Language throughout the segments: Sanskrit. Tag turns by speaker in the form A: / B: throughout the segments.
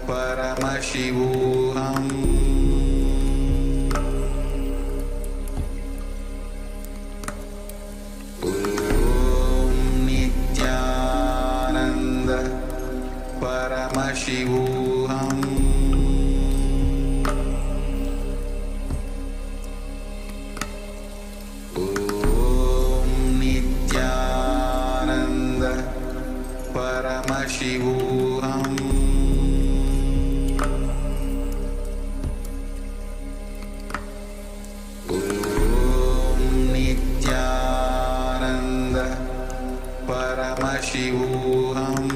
A: परमशिवोऽहम् ॐ नित्यानन्द परमशिवोऽहम् ॐ नित्यानन्द परमशिवोऽहम् परमशिवोऽहम्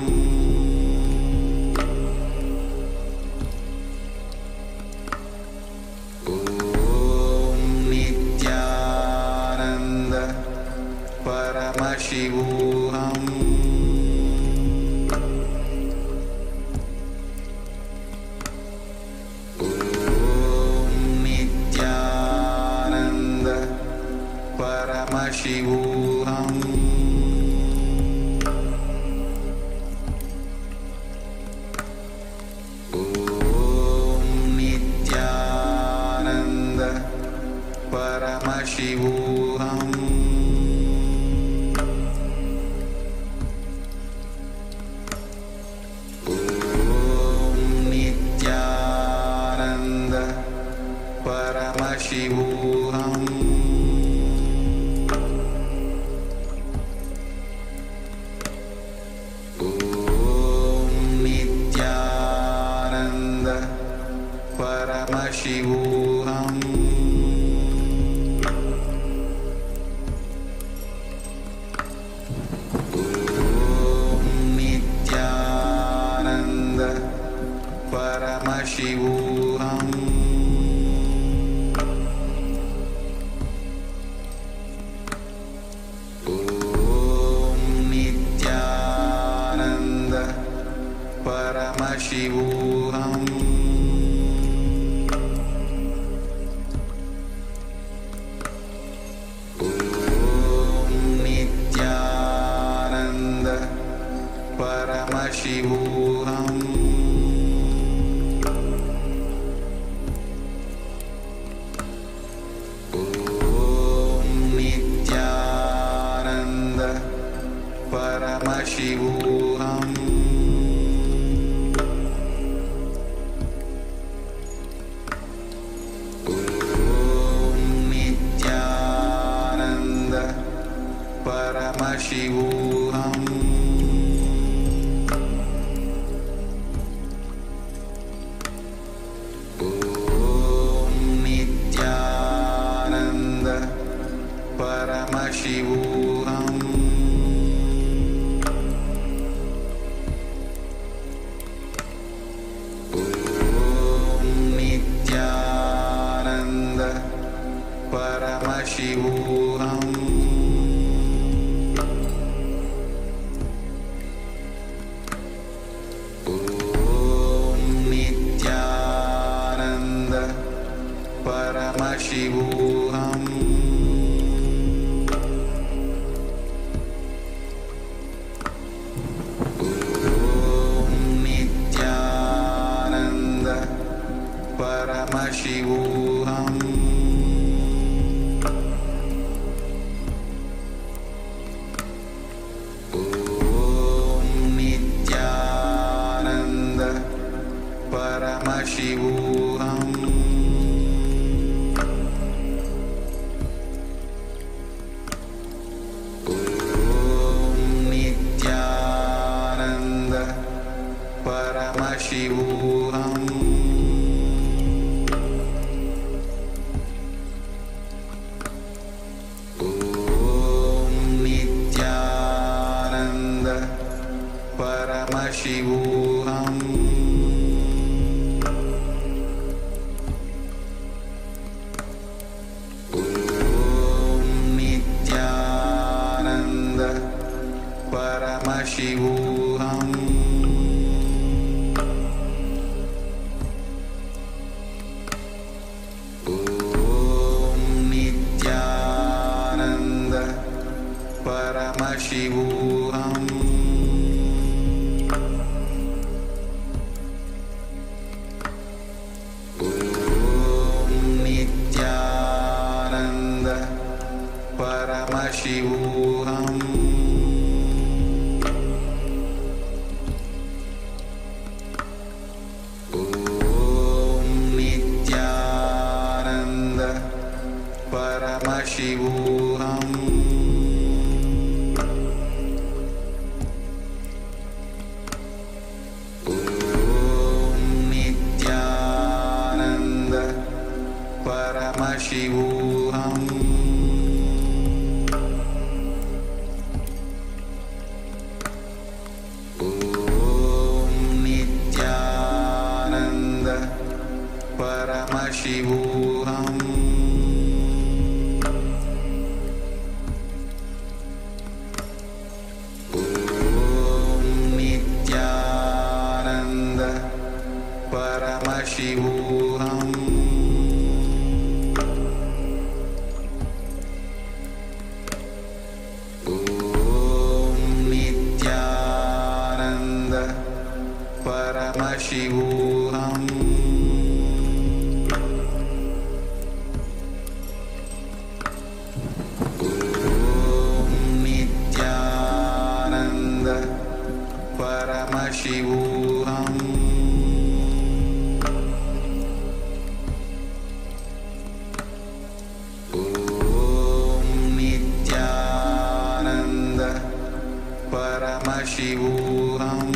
A: ॐ नित्यानन्द परमशिवोऽहम् ॐ नित्यानन्द परमशिवोऽहम् परमशिवोऽहम् ॐ नित्यानन्द परमशिवोऽहम् ॐ नित्यानन्द परमशिवोऽहम् परमशिवोऽहम् ॐ नित्यानन्द परमशिवोऽहम् ॐ नित्यानन्द परमशिवोऽहम् परमशिवोऽहम् ॐ नित्यानन्द परमशिवोऽहम् ॐ नित्यानन्द परमशिवोऽहम् परमशिवोऽहम् ॐ नित्यानन्द परमशिवोऽहम् ॐ नित्यानन्द परमशिवोऽहम् परमशिवोऽहम् ॐ नित्यानन्द परमशिवोऽहम् ॐ नित्यानन्द परमशिवोऽहम् परमशिवोऽहम् ॐ नित्यानन्द परमशिवोऽहम् ॐ परमशिवोऽहम् ॐ नित्यानन्द परमशिवोऽहम् ॐ नित्यानन्द परमशिवोऽहम् परमशिवोऽहम् ॐ नित्यानन्द परमशिवोऽहम् ॐ नित्यानन्द परमशिवोऽहम् परमशिवोऽहम्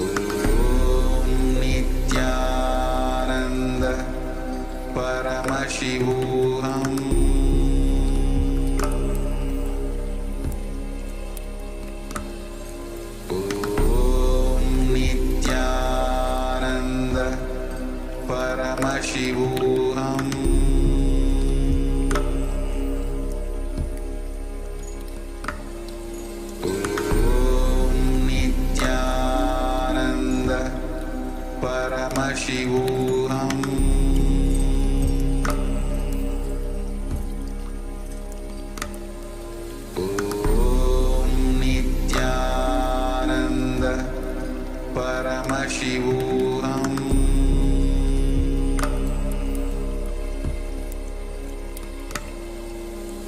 A: ॐ नित्यानन्द परमशिवोऽहम् ॐ नित्यानन्द परमशिवोऽहम् परमशिवोऽहम् ॐ नित्यानन्द परमशिवोऽहम्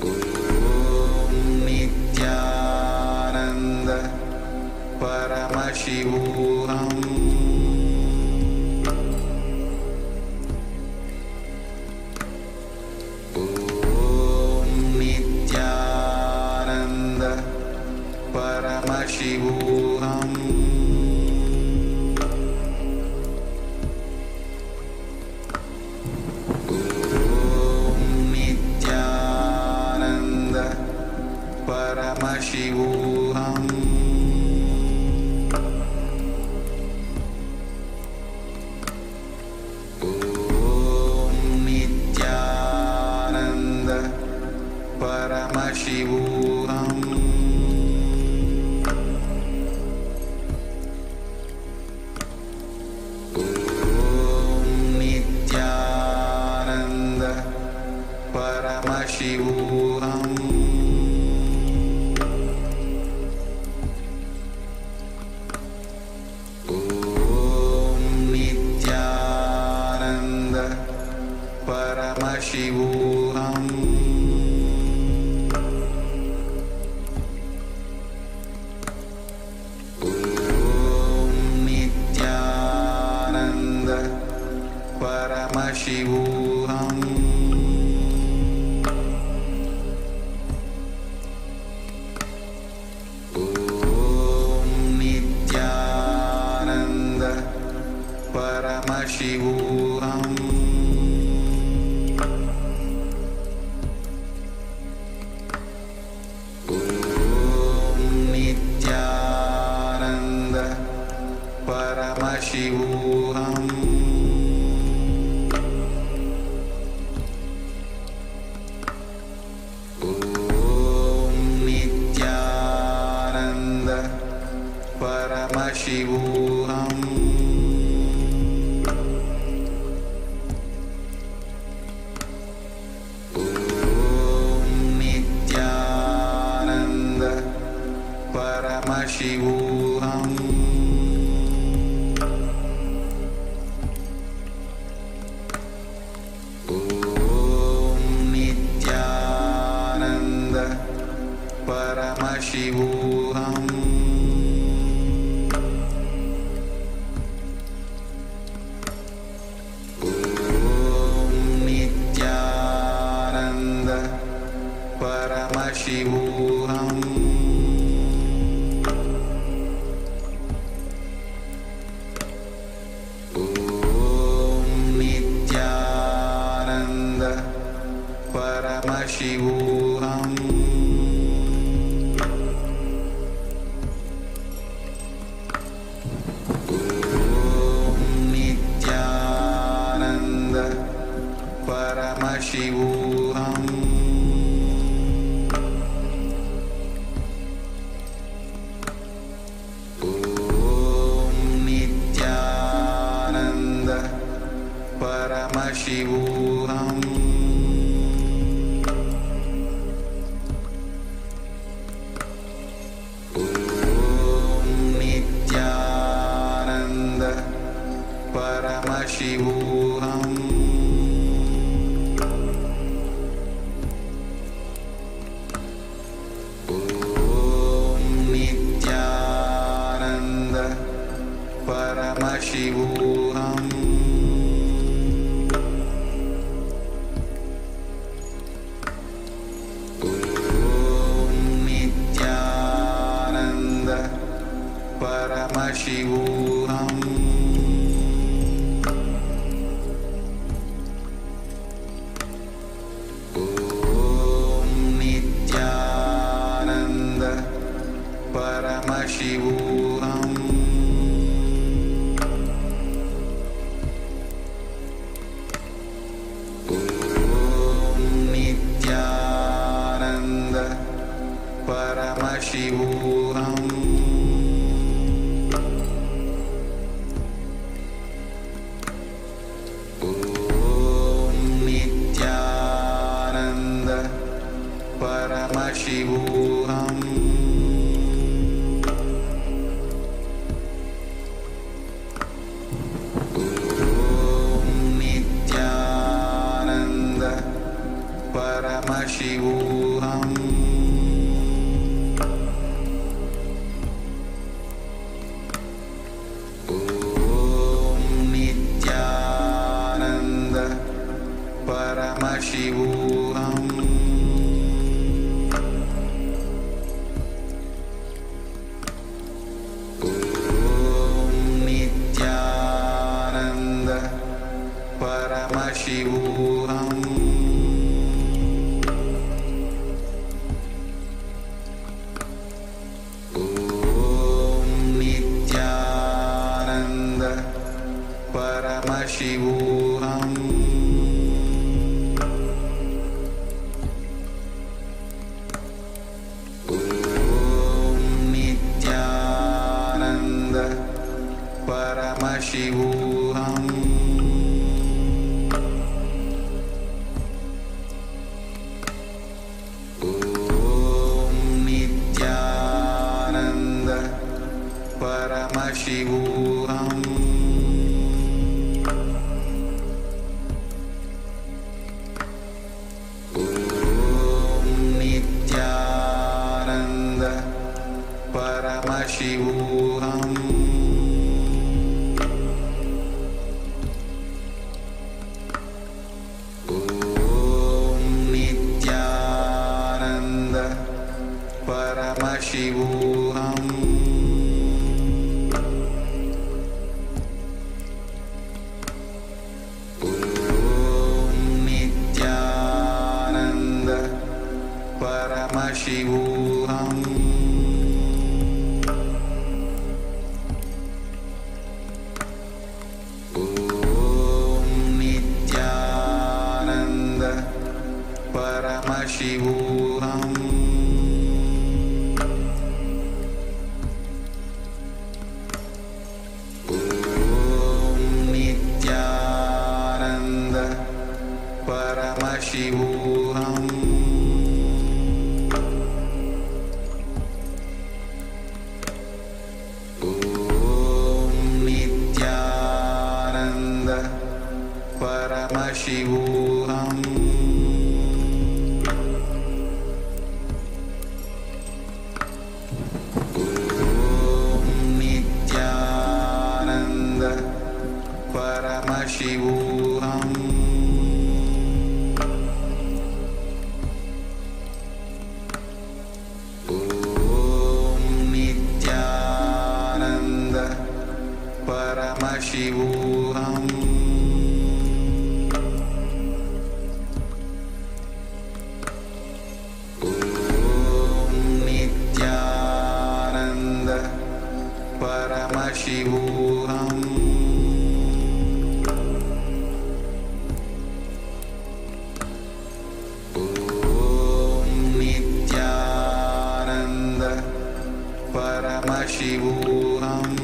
A: ॐ नित्यानन्द परमशिवोऽहम् परमशिवोऽहम् ॐ नित्यानन्द परमशिवोऽहम् ॐ नित्यानन्द परमशिवोऽहम् परमशिवोऽहम् ॐ नित्यानन्द परमशिवोऽहम् ॐ नित्यानन्द परमशिवोऽहम् परमशिवोऽहम् ॐ नित्यानन्द परमशिवोऽहम् ॐ नित्यानन्द परमशिवोऽहम् परमशिवोऽहम् ॐ नित्यानन्द परमशिवोऽहम् ॐ परमशिवोऽहम् ॐ नित्यानन्द परमशिवोऽहम् परमशिवोऽहम् ॐ नित्यानन्द परमशिवोऽहम् ॐ नित्यानन्द परमशिवोऽहम् परमशिवोऽहम् ॐ नित्यानन्द परमशिवोऽहम् ॐ नित्यानन्द परमशिवोऽहम् परमशिवोऽहम् ॐ नित्यानन्द परमशिवोऽहम् ॐ नित्यानन्द परमशिवोऽहम् परमशिवोऽहम् ॐ नित्यानन्द परमशिवोऽहम् ॐ नित्यानन्द परमशिवोऽहम् परमशिवोऽहम् ॐ नित्यानन्द परमशिवोऽहम् ॐ नित्यानन्द परमशिवोऽहम् परमशिवोऽहम् ॐ नित्यानन्द परमशिवोऽहम् ॐ नित्यानन्द परमशिवोऽहम् परमशिवोऽहम् ॐ नित्यानन्द परमशिवोऽहम् ॐ नित्यानन्द परमशिवोऽहम् ॐ परमशिवोऽहम्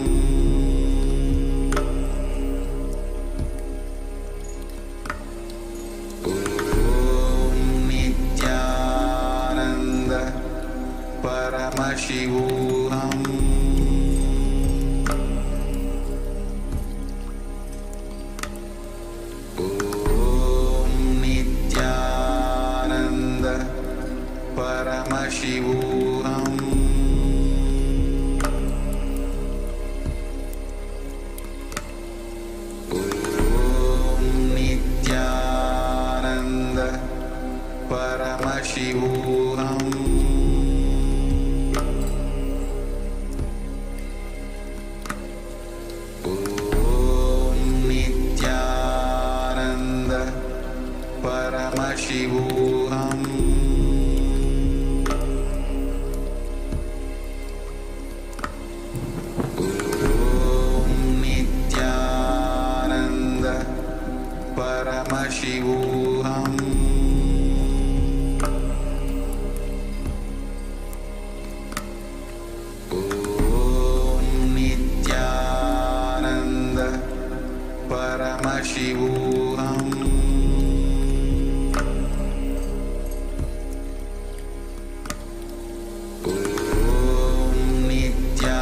A: ॐ नित्यानन्द परमशिवोऽहम् ॐ नित्यानन्द परमशिवोऽहम् परमशिवोऽहम् ॐ नित्यानन्द परमशिवोऽहम् ॐ नित्यानन्द परमशिवोऽहम् परमशिवोऽहम् ॐ नित्यानन्द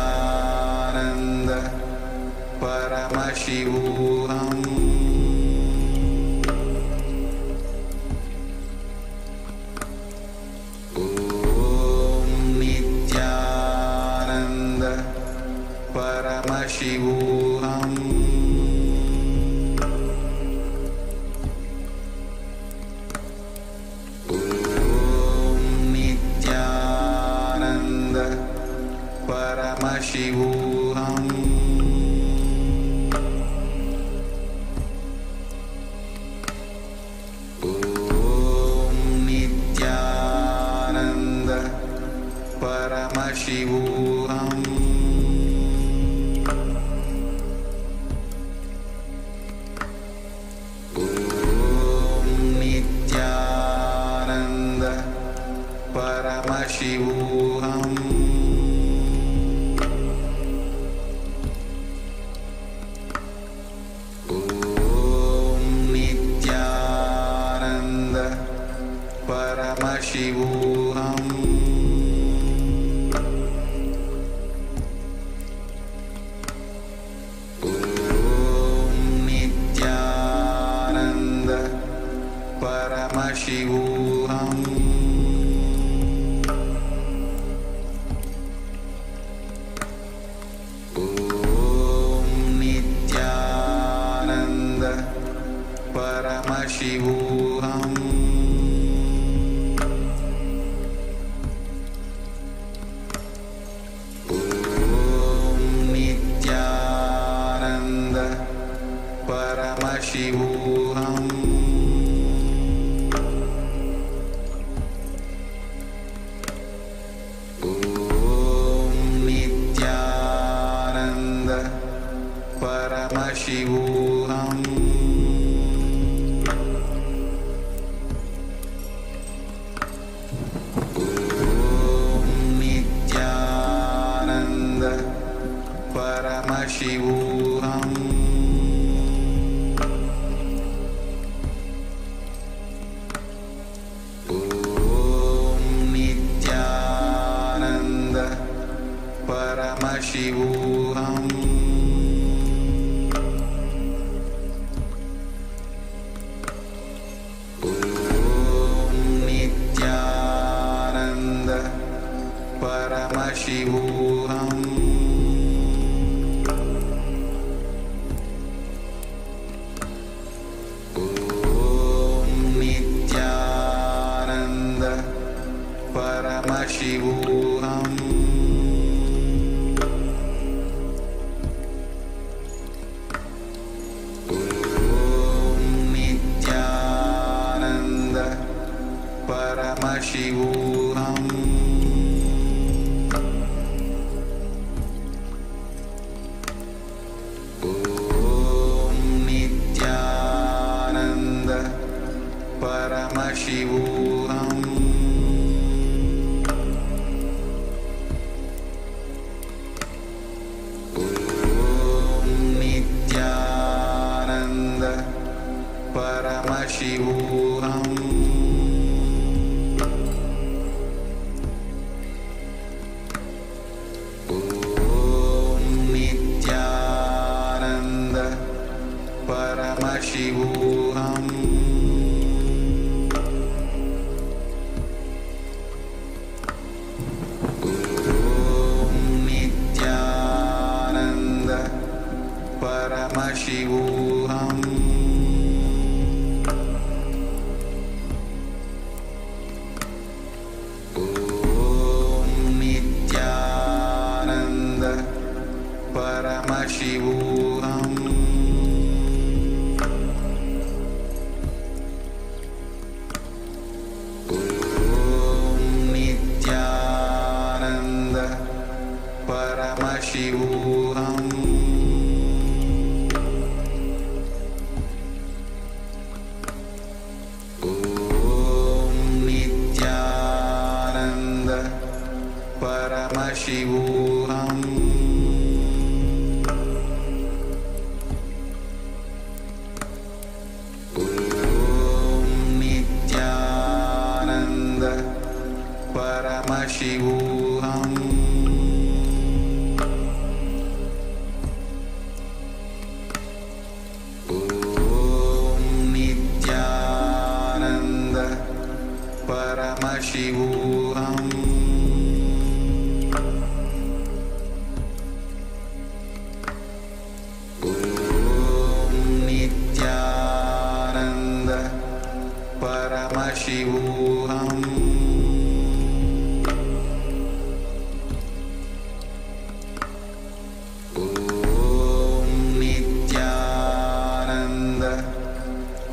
A: परमशिवोऽहम् ॐ नित्यानन्द परमशिवोऽहम् परमशिवोऽहम् ॐ नित्यानन्द परमशिवोऽहम् ॐ नित्यानन्द परमशिवोऽहम् परमशिवोऽहम् ॐ नित्यानन्द परमशिवोऽहम् ॐ नित्यानन्द परमशिवोऽहम् परमशिवोऽहम् ॐ नित्यानन्द परमशिवोऽहम् ॐ नित्यानन्द परमशिवोऽहम् परमशिवोऽहम् ॐ नित्यानन्द परमशिवोऽहम् ॐ नित्यानन्द परमशिवोऽहम् परमशिवोऽहम् ॐ परमशिवोऽहम् ॐ नित्यानन्द परमशिवोऽहम् परमशिवोऽहम् ॐ नित्यानन्द परमशिवोऽहम् ॐ नित्यानन्द परमशिवोऽहम् परमशिवोऽहम् ॐ नित्यानन्द परमशिवोऽहम् ॐ नित्यानन्द परमशिवोऽहम् परमशिवोऽहम् ॐ नित्यानन्द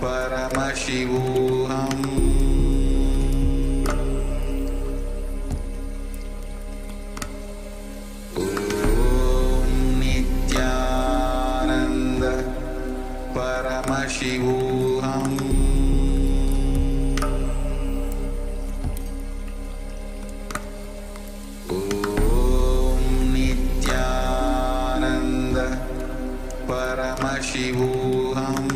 A: परमशिवोऽहम् ॐ नित्यानन्द परमशिवोऽहम् परमशिवोऽहम्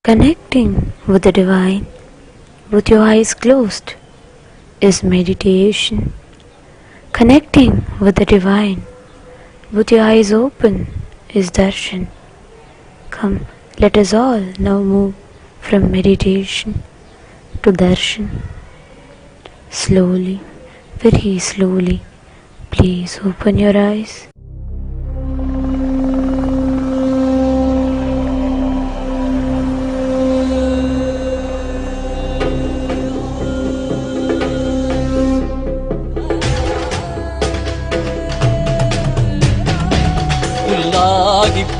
B: Connecting with the divine with your eyes closed is meditation. Connecting with the divine with your eyes open is darshan. Come, let us all now move from meditation to darshan. Slowly, very slowly, please open your eyes.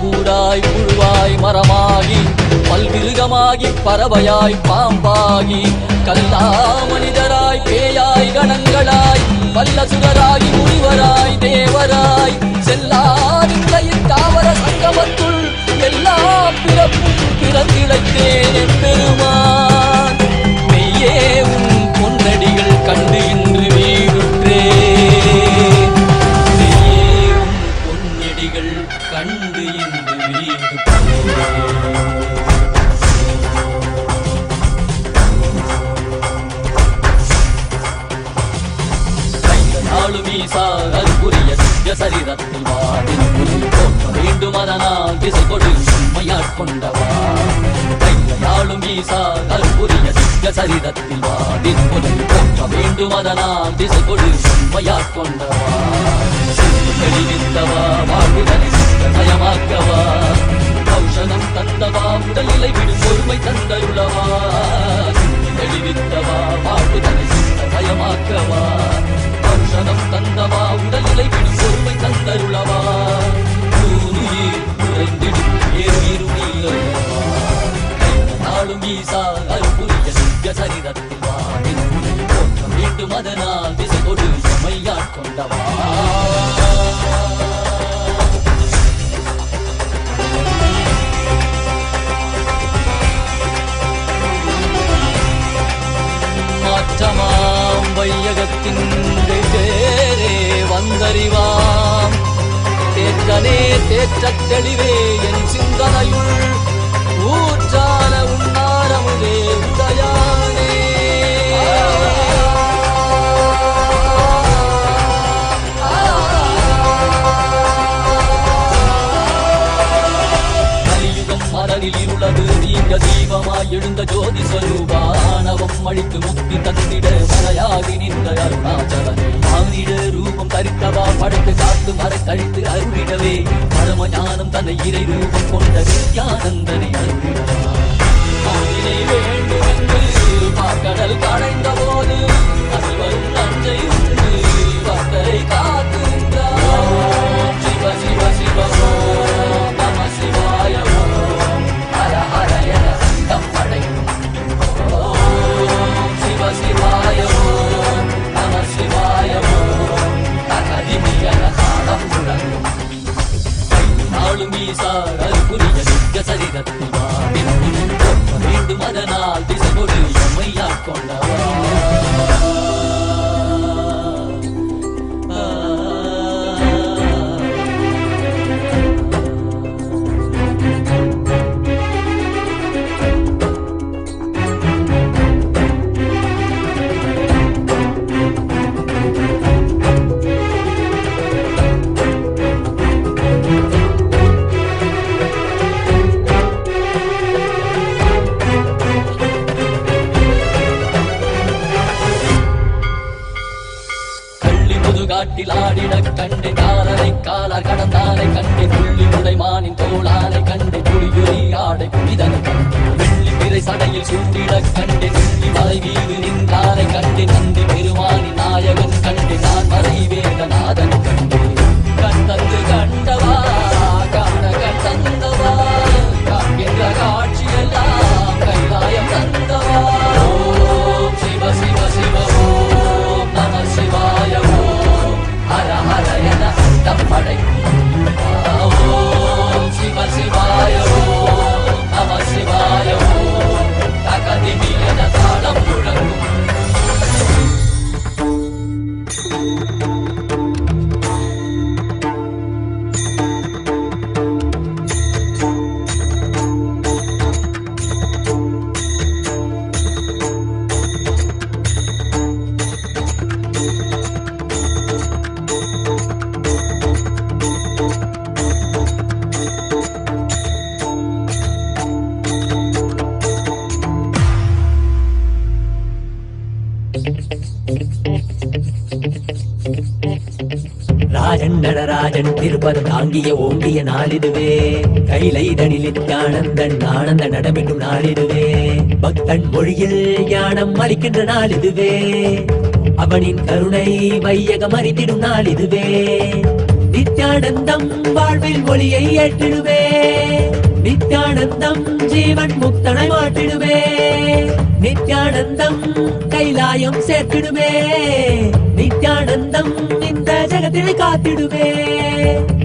C: பூடாய் புழுவாய் மரமாகி பல்விருகமாகி பறவையாய் பாம்பாகி கல்லா மனிதராய் பேயாய் கணங்களாய் வல்லசுரராகி முனிவராய் தேவராய் செல்லாதின் தாவர சங்கமத்துள் எல்லா பிறப்பும் பிறந்திழைத்தேன் பெருமான் மெய்யே உன் பொன்னடிகள் கண்டு இன்று வீடுற்றேன் கண்டு இன்று வீடு கையாளும் ஈசா அற்புரிய திவ்ய சரீரத்தில் வாடின் தோற்ற வேண்டும் அதனால் திசை கொடு உண்மையாட்கொண்டவா கையாளும் ஈசா அற்புரிய திவ்ய சரீரத்தில் வாடின் தோற்ற வேண்டும் அதனால் திசை கொடு உண்மையாட்கொண்டவா தெளிவித்தவா வாழ்வுதனை நயமாக்கவா ஔஷதம் தந்தவா உடலிலை விடும் பொறுமை தந்தருளவா தெளிவித்தவா வாழ்வுதனை நயமாக்கவா ஔஷதம் தந்தவா உடலிலை விடும் பொறுமை தந்தருளவா நூறுயிர் குறைந்திடும் ஏறுயிருவா நாளும் ஈசா அற்புரிய திவ்ய சரீரத்தில் வாடின் தோற்ற வேண்டும் அதனால் திசை கொடு எம்மையாட்கொண்டவா மாற்றமாம் வையகத்தின் வேறே வந்தறிவாம் தேற்றனே தேற்றத் தெளிவே என் சிந்தனையுள் ஊற்றான உன்னாரமுதே உதயானே மரணில் இருளது நீங்க தீபமாய் எழுந்த ஜோதி ஸ்வரூபானவம் அழித்து முக்தி தந்திட மலையாகி நின்ற அருணாச்சலனே மானிட ரூபம் தரித்தவா படைத்து காத்து மறை கழித்து அருளிடவே பரம ஞானம் தன்னை இறை ரூபம் கொண்ட வித்யானந்தனை அருளிடவா வேண்டும் என்று பார்க்கடல் கடைந்த போது அசிவரும் நஞ்சை உண்டு பக்தரை காத்துகின்றார் சிவ சிவ சிவ நம சிவாய சிவ சிவாய நம சிவாய தகதிமியனம் முழங்கும் நாளும் ஈசா அற்புரிய திவ்ய சரீரத்தில் வாடின் வேண்டும் அதனால் திசை கொடு எம்மையாட்கொண்டவா காட்டில் ஆடிட கண்டே காலரை காலார் கடந்தானை கண்டே புள்ளி உடைமானின் தோளானை கண்டே புலியுரி ஆடை புனிதனை கண்டே வெள்ளி பிறை சடையில் சூட்டிட கண்டே நெல்லி மலை வீடு நின்றானை கண்டே நந்தி பெருமானின் நாயகன் கண்டே நான் மறை வேதநாதன் கண்டே கண்டந்து கண்டவா காண கண்டந்தவா காண்கின்ற காட்சியெல்லாம் கைலாயம் தந்தவா ஓம் சிவ சிவ சிவ ஓம் நம சிவாய ஹர ஹர என தப்படை ஓம் சிவ சிவாய ஓம் நம சிவாய ஓம் தகதிமி என தாளம் முழங்கும் ராஜன் நடராஜன் திருப்பதம் தாங்கிய ஓங்கிய நாளிதுவே கைலை தனிலித்தானந்தன் ஆனந்த நடமிடும் நாளிதுவே பக்தன் மொழியில் ஞானம் அளிக்கின்ற நாளிதுவே அவனின் கருணை வையகம் அறிந்திடும் நாளிதுவே நித்யானந்தம் வாழ்வில் ஒளியை ஏற்றிடுவே நித்யானந்தம் ஜீவன் முக்தனை மாற்றிடுவே நித்யானந்தம் கைலாயம் சேர்த்திடுவே நித்யானந்தம் இந்த ஜகத்தினை காத்திடுவே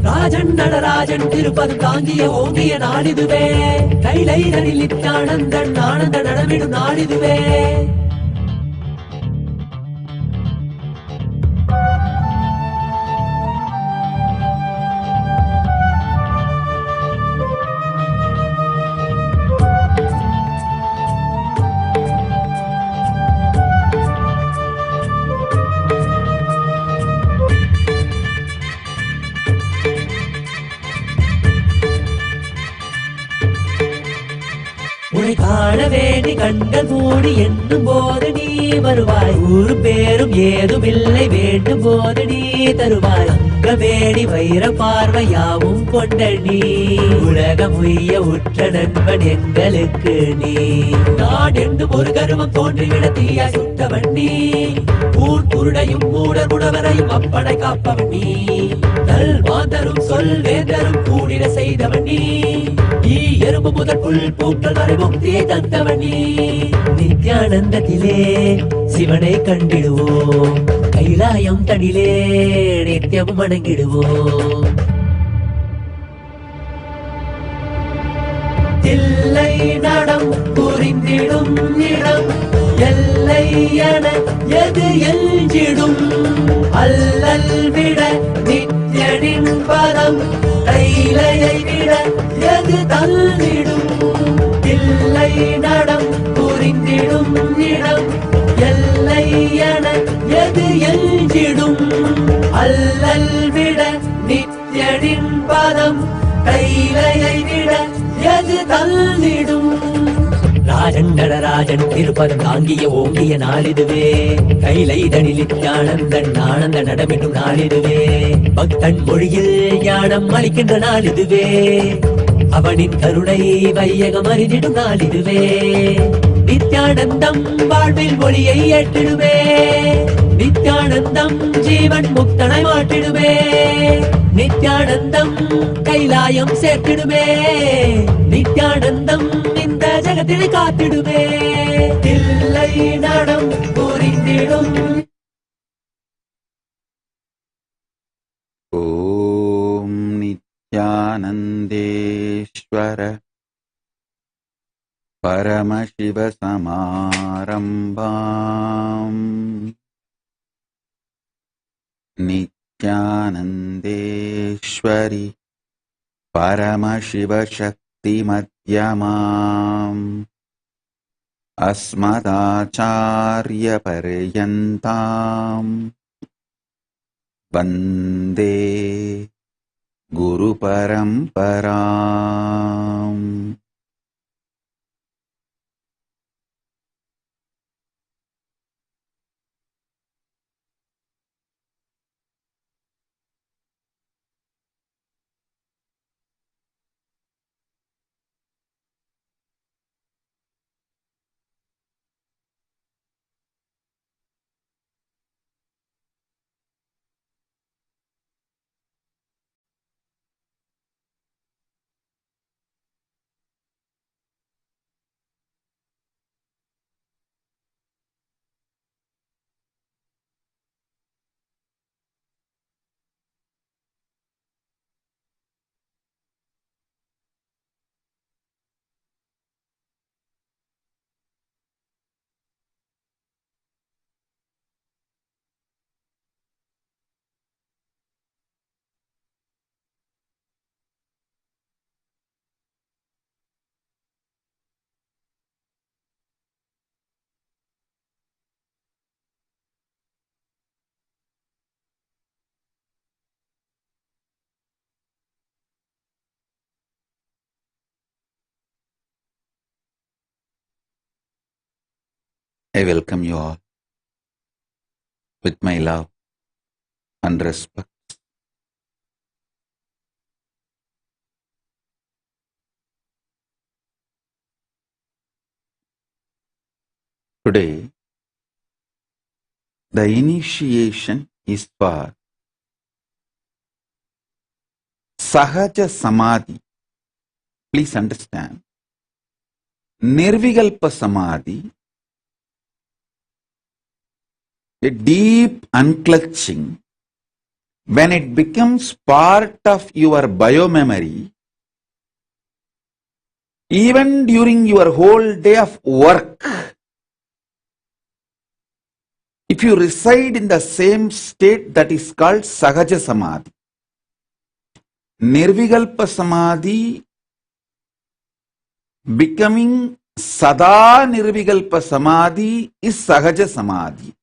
C: ராஜன் நடராஜன் திருப்பதம் தாங்கிய ஓங்கிய நாளிதுவே கைலை தனில் நித்யானந்தன் ஆனந்த நடமிடும் நாளிதுவே உன்னை காண வேண்டி கண்கள் மூடி எண்ணும் போது நீ வருவாய் ஊரு பேரும் ஏதுமில்லை வேண்டும் போது நீ தருவாய் அங்க வேடி வைர பார்வையாவும் கொண்ட நீ உலகம் உய்ய உற்ற நண்பன் எங்களுக்கு நீ நான் என்றும் ஒரு கருவம் தோன்றிவிட தீயா சுட்டவன் நீ ஊர் குருடையும் மூடர் உணவரையும் அப்படை காப்பவன் நீ நல் மாந்தரும் சொல் வேந்தரும் கூடிட செய்தவன் நீ எறும்பு முதல் புல் பூக்கள் வரை முக்தியை தந்தவன் நீ நித்யானந்தத்திலே சிவனை கண்டிடுவோம் கைலாயம் தனிலே நித்தியமும் வணங்கிடுவோம் தில்லை நடம் புரிந்திடும் இடம் எல்லை என எது எஞ்சிடும் அல்லல் விட நித்யனின் பதம் கைலையை விட எது தள்ளிடும் தில்லை நடம் புரிந்திடும் இடம் எல்லை என எது எஞ்சிடும் அல்லல் விட நித்யனின் பதம் கைலையை விட எது தள்ளிடும் ராஜன் நடராஜன் திருப்பதம் தாங்கிய ஓங்கிய நாளிதுவே கைலை தனில் நித்யானந்தன் ஆனந்த நடமிடும் நாளிதுவே பக்தன் மொழியில் ஞானம் அளிக்கின்ற நாளிதுவே அவனின் கருணை வையகம் அறிந்திடும் நாளிதுவே நித்யானந்தம் வாழ்வில் ஒளியை ஏற்றிடுவே நித்யானந்தம் ஜீவன் முக்தனை மாற்றிடுவே நித்யானந்தம் கைலாயம் சேர்த்திடுவே நித்யானந்தம் இந்த ஜகத்தினை காத்திடுவே தில்லை நடம் புரிந்திடும்
A: ॐ नित्यानन्देश्वर परमशिवसमारम्भाम् नित्यानन्देश्वरि परमशिवशक्तिमध्यमाम् अस्मदाचार्यपर्यन्ताम् वन्दे गुरुपरम्पराम् I welcome you all with my love and respect. Today, the initiation is for Sahaja Samadhi. Please understand. Nirvikalpa Samadhi, a deep unclutching, when it becomes part of your biomemory, even during your whole day of work, if you reside in the same state, that is called Sahaja Samadhi. Nirvikalpa Samadhi becoming Sada Nirvikalpa Samadhi is Sahaja Samadhi.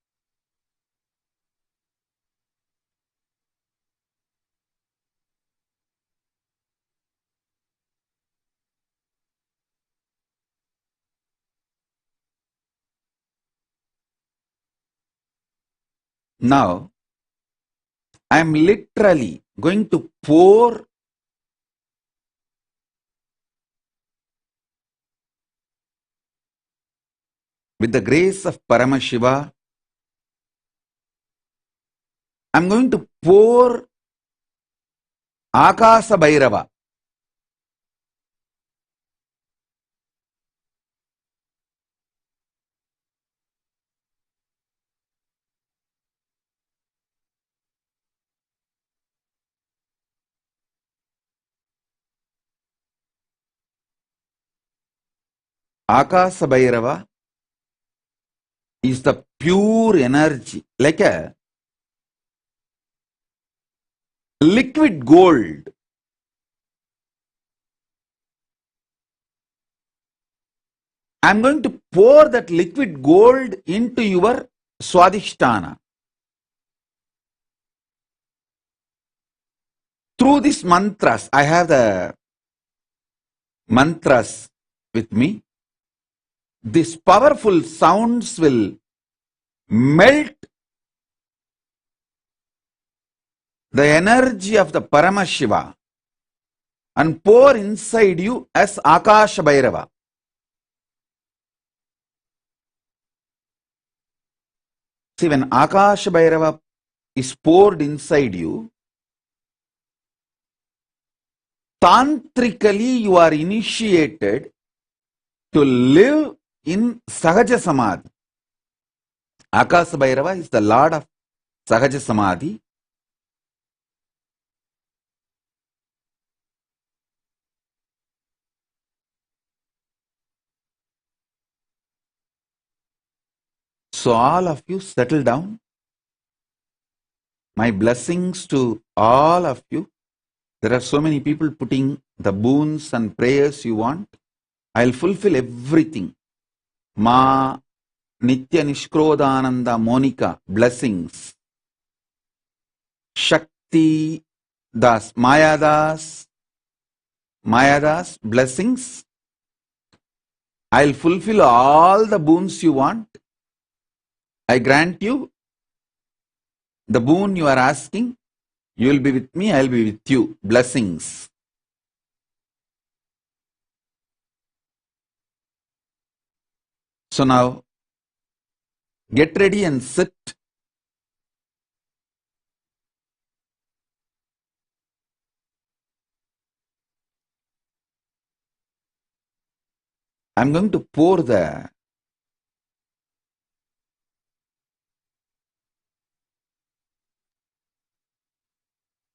A: Now, I am literally going to pour with the grace of Paramashiva. I am going to pour Akasa Bhairava. Akasa Bhairava is the pure energy, like a liquid gold. I am going to pour that liquid gold into your Swadhisthana. Through these mantras, I have the mantras with me. These powerful sounds will melt the energy of the Paramashiva and pour inside you as Akasha Bhairava. See, when Akasha Bhairava is poured inside you, tantrically you are initiated to live in Sahaja Samadhi. Akasha Bhairava is the Lord of Sahaja Samadhi. So all of you settle down. My blessings to all of you. There are so many people putting the boons and prayers you want. I'll fulfill everything. Ma Nitya Nishkrodhananda Monica, blessings. Shakti Das, Mayadas, blessings. I'll fulfill all the boons you want. I grant you the boon you are asking. You will be with me, I will be with you. Blessings. So now, get ready and sit. I'm going to pour the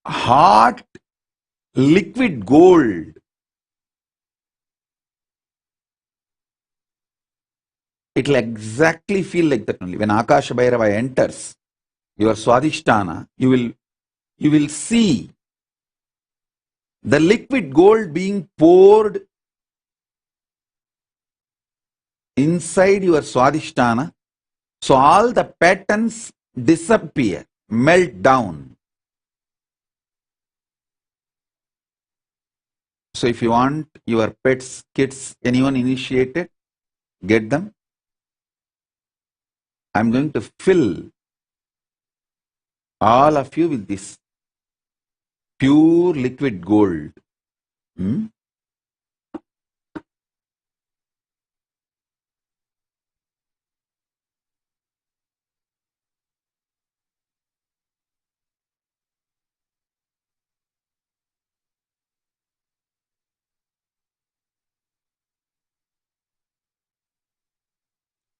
A: hot liquid gold. It will exactly feel like that only. When Akasha Bhairava enters your Swadhisthana, you will see the liquid gold being poured inside your Swadhisthana. So all the patterns disappear, melt down. So if you want your pets, kids, anyone initiated, get them. I'm going to fill all of you with this pure liquid gold.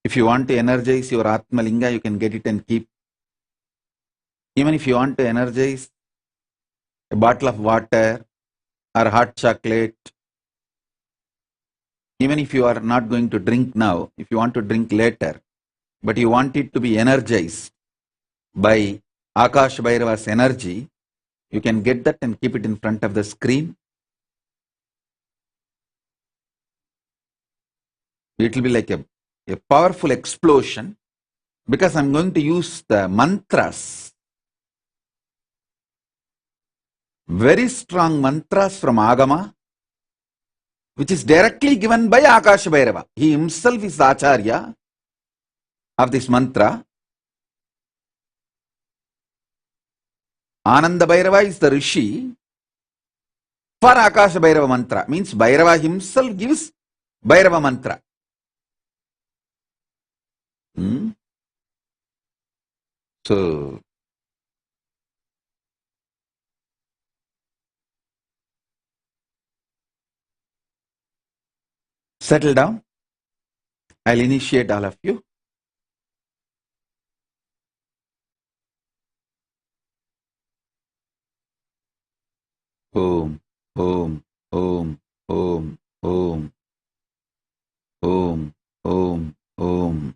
A: If you want to energize your Atmalinga, you can get it and keep. Even if you want to energize a bottle of water or hot chocolate, even if you are not going to drink now, if you want to drink later, but you want it to be energized by Akash Bhairava's energy, you can get that and keep it in front of the screen. It will be like a powerful explosion because I'm going to use the mantras, very strong mantras from Agama, which is directly given by Akash Bhairava. He himself is the Acharya of this mantra. Ananda Bhairava is the Rishi for Akash Bhairava mantra. Means Bhairava himself gives Bhairava mantra. So, settle down. I'll initiate all of you. Om, Om, Om, Om, Om, Om, Om, Om.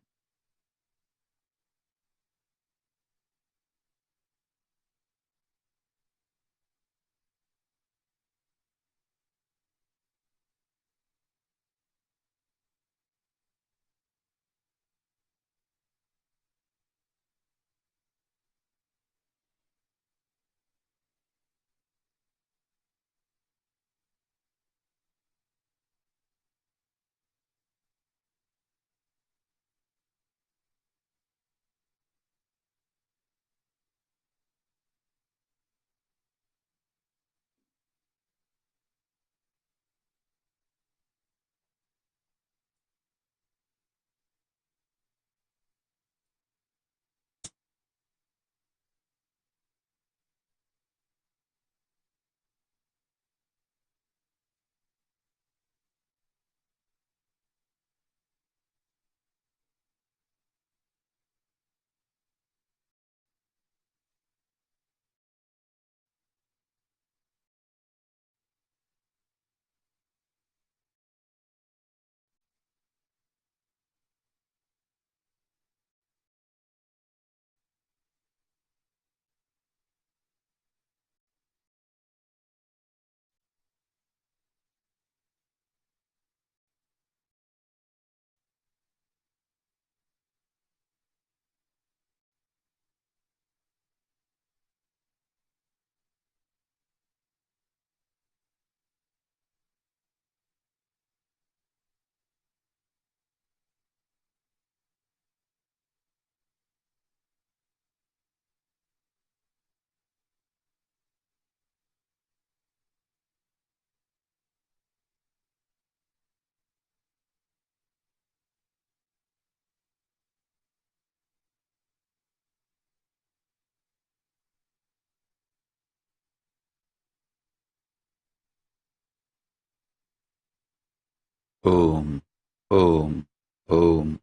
A: Om, Om, Om,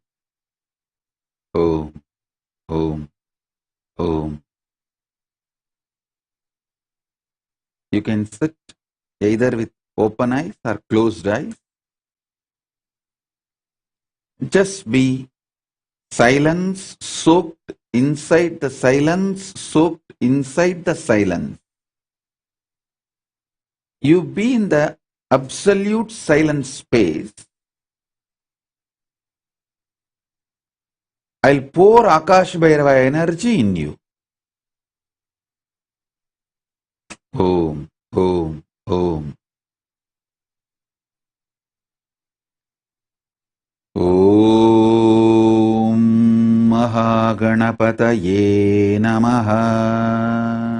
A: Om, Om, Om. You can sit either with open eyes or closed eyes. Just be silence soaked inside the silence, soaked inside the silence. You be in the absolute silent space. I'll pour Akash Bhairava energy in you. Om, Om, Om. Om Mahaganapataye Namaha.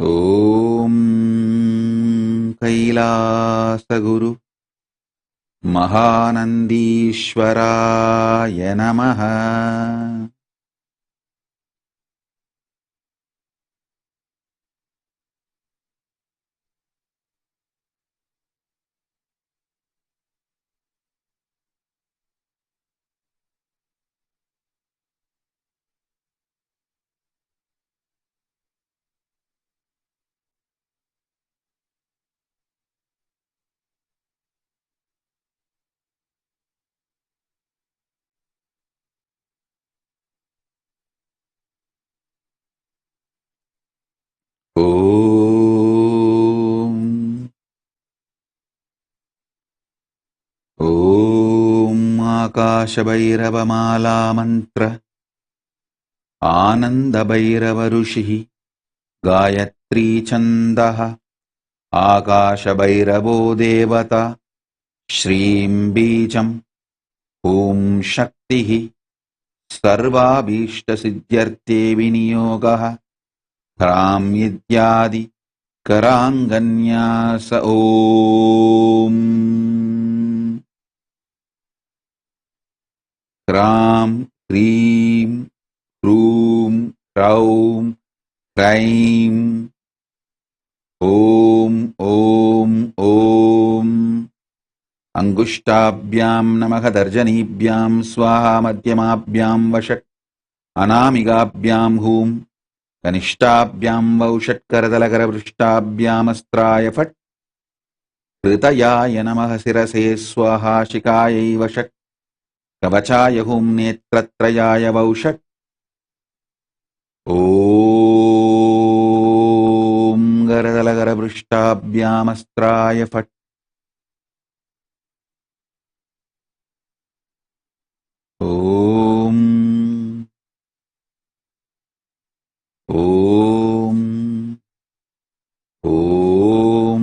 A: ॐ कैलासगुरु महानन्दीश्वराय नमः। ॐ आकाशभैरवमालामन्त्र आनन्दभैरवऋषिः गायत्रीछन्दः आकाशभैरवो देवता श्रीं बीजम् ॐ शक्तिः सर्वाभीष्टसिद्ध्यर्थे विनियोगः ह्रां इत्यादि कराङ्गन्यास ॐ ह्रां ह्रीं ह्रूं ह्रौं ह्रैं ॐ ॐ ॐ अङ्गुष्टाभ्यां नमः तर्जनीभ्यां स्वाहा मध्यमाभ्यां वषट् अनामिकाभ्यां हूं कनिष्ठाभ्यां वौषट्करतलकरपृष्ठाभ्यामस्त्राय फट् कृतयाय नमः शिरसे स्वाहा शिखायै वषट् कवचाय हूं नेत्रत्रयाय वौषट् ॐ करतलकरपृष्ठाभ्यामस्त्राय फट् ॐ ॐ ॐ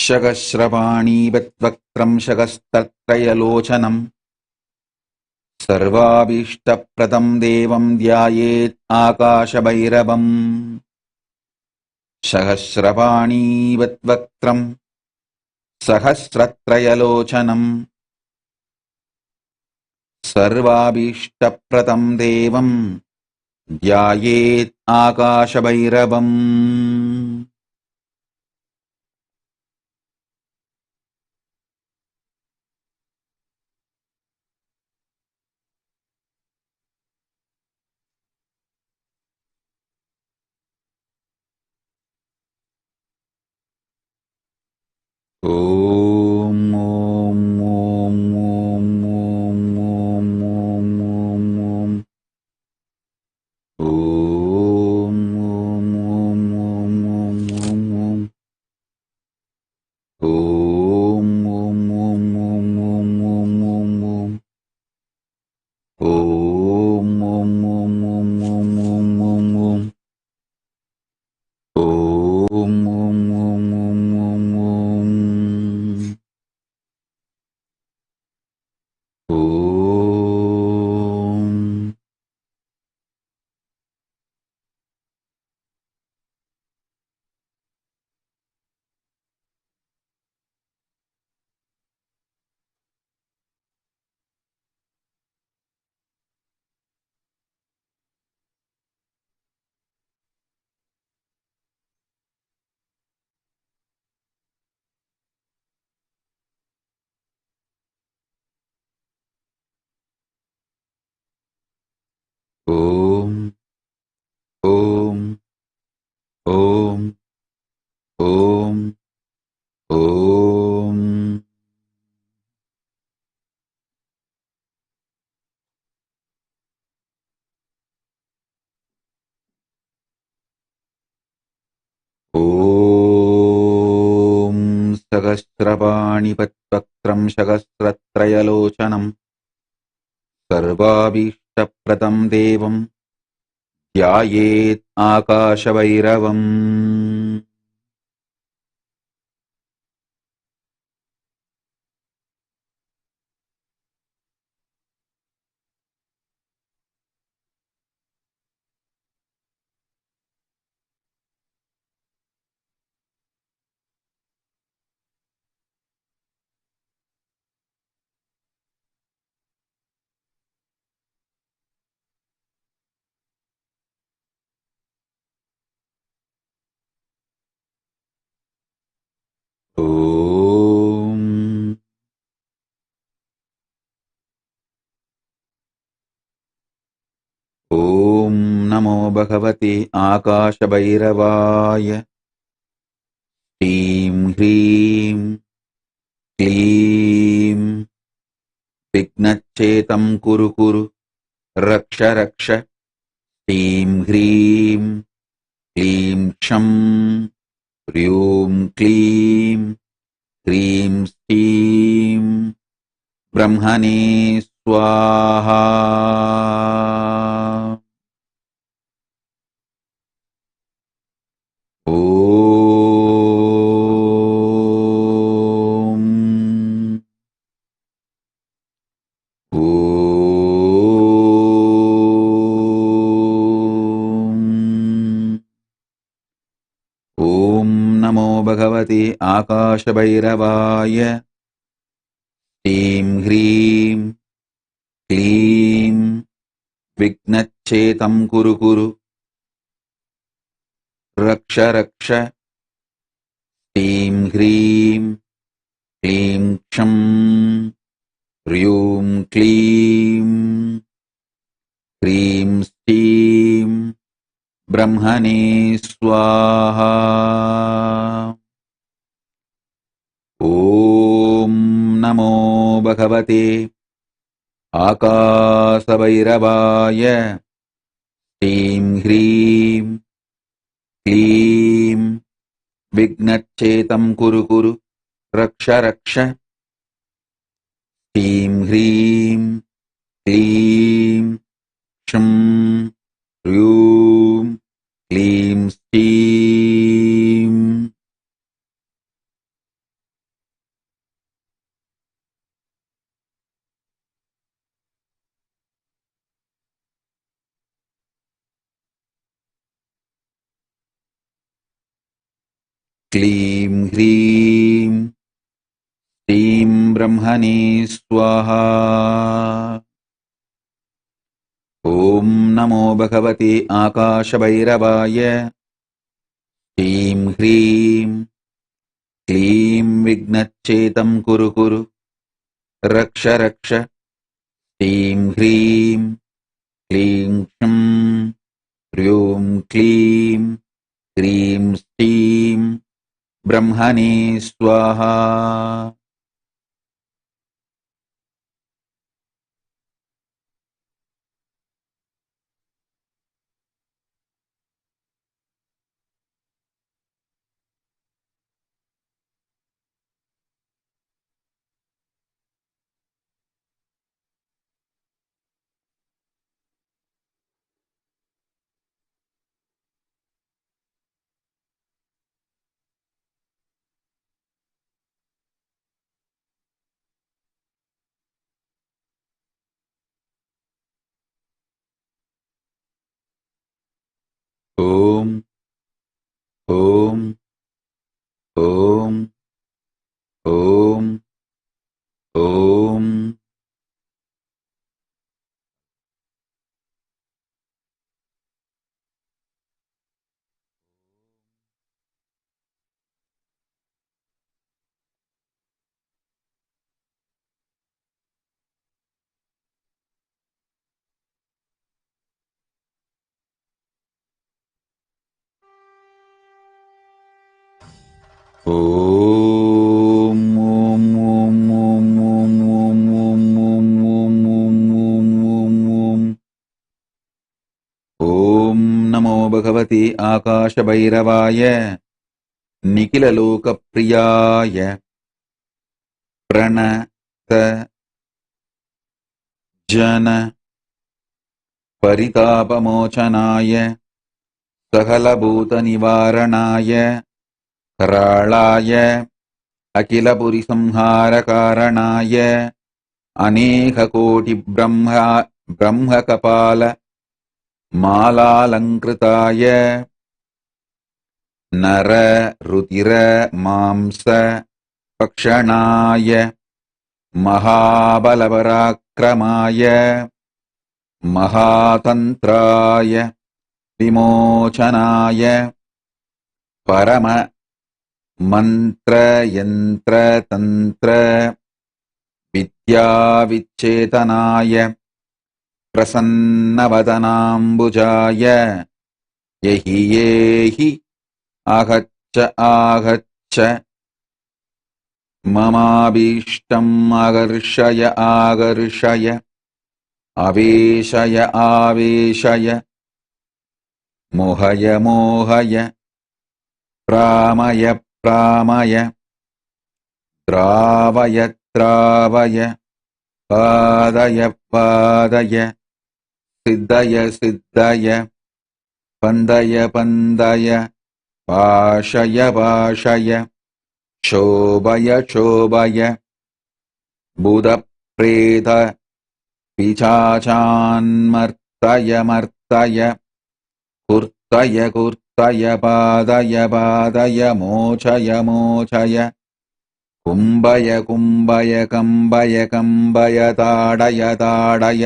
A: शकस्रपाणीवद्वक्त्रं शकस्तत्रयलोचनं सर्वाभीष्टप्रदं देवं ध्यायेत् आकाशभैरवम् सहस्रपाणीवद्वक्त्रं सहस्रत्रयलोचनं सर्वाभीष्टप्रदं देवं ध्यायेत् आकाशभैरवम् ॐ ॐ ॐ ॐ ॐ ॐ ॐ ॐ ॐ सहस्रपाणिपद्वक्त्रं सहस्रत्रयलोचनं सर्वाभीष्टप्रदं देवं ध्यायेत् आकाशभैरवम्। ॐ नमो भगवते आकाशभैरवाय। ह्रीं ह्रीं क्लीं विघ्नच्छेदं कुरु कुरु रक्ष रक्ष। ह्रीं ह्रीं क्लीं क्षं ह्रीं क्लीं ह्रीं श्रीं ब्रह्मणे स्वाहा। ॐ नमो भगवते आकाशभैरवाय। ह्रीं ह्रीं क्लीं विघ्नच्छेदं कुरु कुरु रक्ष रक्ष। ह्रीं ह्रीं क्लीं क्षं ह्रीं क्लीं ह्रीं श्रीं ब्रह्मणे स्वाहा। ॐ नमो भगवते आकाशभैरवाय। ह्रीं ह्रीं क्लीं विघ्नच्छेदं कुरु कुरु रक्ष रक्ष। ह्रीं ह्रीं क्लीं क्षं ह्रीं क्लीं श्रीं क्लीं ह्रीं श्रीं ब्रह्मणे स्वाहा। ॐ नमो भगवते आकाशभैरवाय। ह्रीं ह्रीं क्लीं विघ्नच्छेदं कुरु कुरु रक्ष रक्ष। ह्रीं ह्रीं क्लीं क्षं ह्रीं क्लीं ह्रीं श्रीं ब्रह्मणे स्वाहा। ॐ ॐ ॐ ॐ ॐ ॐ नमो भगवते आकाशभैरवाय। निखिललोकप्रियाय प्रणत जन परितापमोचनाय सकलभूतनिवारणाय कराळाय अखिलपुरिसंहारकारणाय ब्रह्मकपाल मालालङ्कृताय नर रुधिर मांस भक्षणाय महाबलपराक्रमाय महातन्त्राय विमोचनाय परम मंत्र यंत्र तंत्र विद्या विच्छेतनाय प्रसन्नवदनाम्बुजाय यहि येहि आहच्च आहच्च ममाभीष्टम् आकर्षय आकर्षय आवेशय आवेशय मोहय मोहय प्रामय प्रामय द्रावय द्रावय पादय पादय सिद्धय सिद्धय पन्दय पन्दय पाशय पाशय शोभय शोभय बुधप्रेत पिशाचान्मर्तय मर्तय कुर्तय कुर्तय पादय पादय मोचय मोचय कुम्भय कुम्भय कम्बय कम्बय ताडय ताडय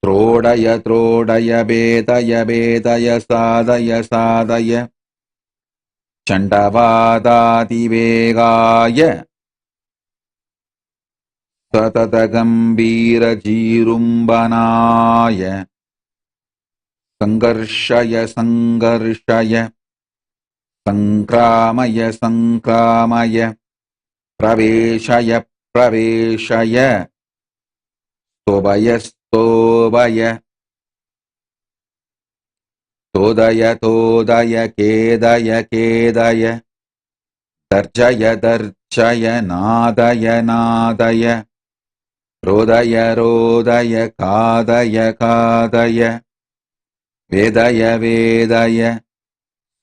A: त्रोडय त्रोडय भेदय भेदय सादय सादय चण्डवादातिवेगाय सततगम्भीरजीरुम्बनाय संघर्षय संघर्षय संक्रामय संक्रामय प्रवेशय प्रवेशय स्तोभय स्तोभय तोदय तोदय केदय केदय दर्जय दर्जय नादय नादय रोदय रोदय कादय कादय वेदय वेदय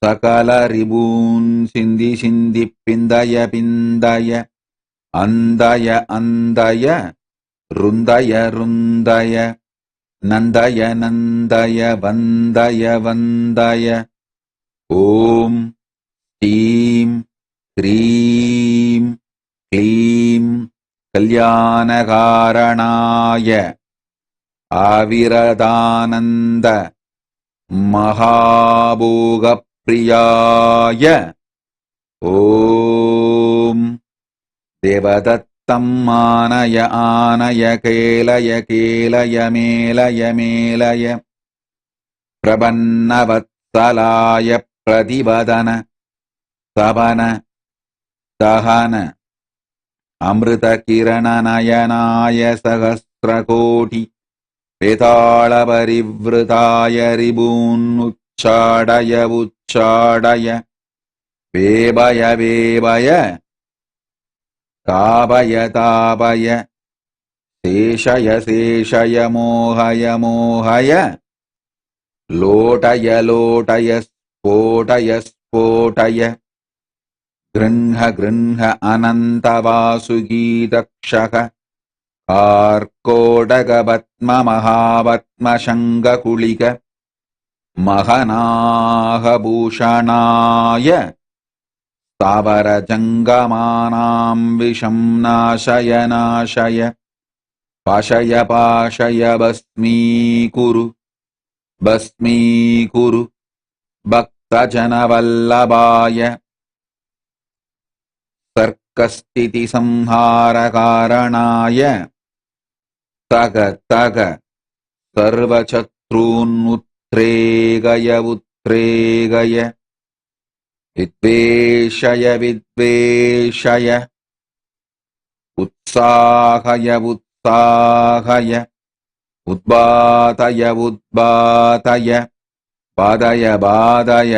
A: सकल रिबून् सिन्धि सिन्धि पिन्दय पिन्दय अन्दय अन्दय रुन्दय रुन्दय नन्दय नन्दय वन्दय वन्दय ॐ श्रीं क्रीं क्लीं कल्याणकारणाय आविरदानन्द महाभोगप्रियाय ॐ देवदत्तं आनय आनय केलय केलय मेलय मेलय प्रपन्नवत्सलाय प्रतिवदन सवन दहन अमृतकिरणनयनाय सहस्रकोटि वेतालपरिवृताय रिबून्नुच्चाडय उच्चाडय वेबय वेबय तापय तापय शेषय शेषय मोहय मोहय लोटय लोटय स्फोटय स्फोटय गृह्ण गृह्ण अनन्तवासुगीतक्षक कार्कोटकपद्ममहापद्मशङ्खकुलिक महनाहभूषणाय स्थावरजङ्गमानां विषं नाशय नाशय पाशय पाशय भस्मीकुरु भस्मीकुरु भक्तजनवल्लभाय सर्कस्थितिसंहारकारणाय तग तग सर्वशत्रून्मुत्रेगय उत्रेगय विद्वेषय विद्वेषय उत्साहय उत्साहय उद्बातय उद्बातय बाधय बाधय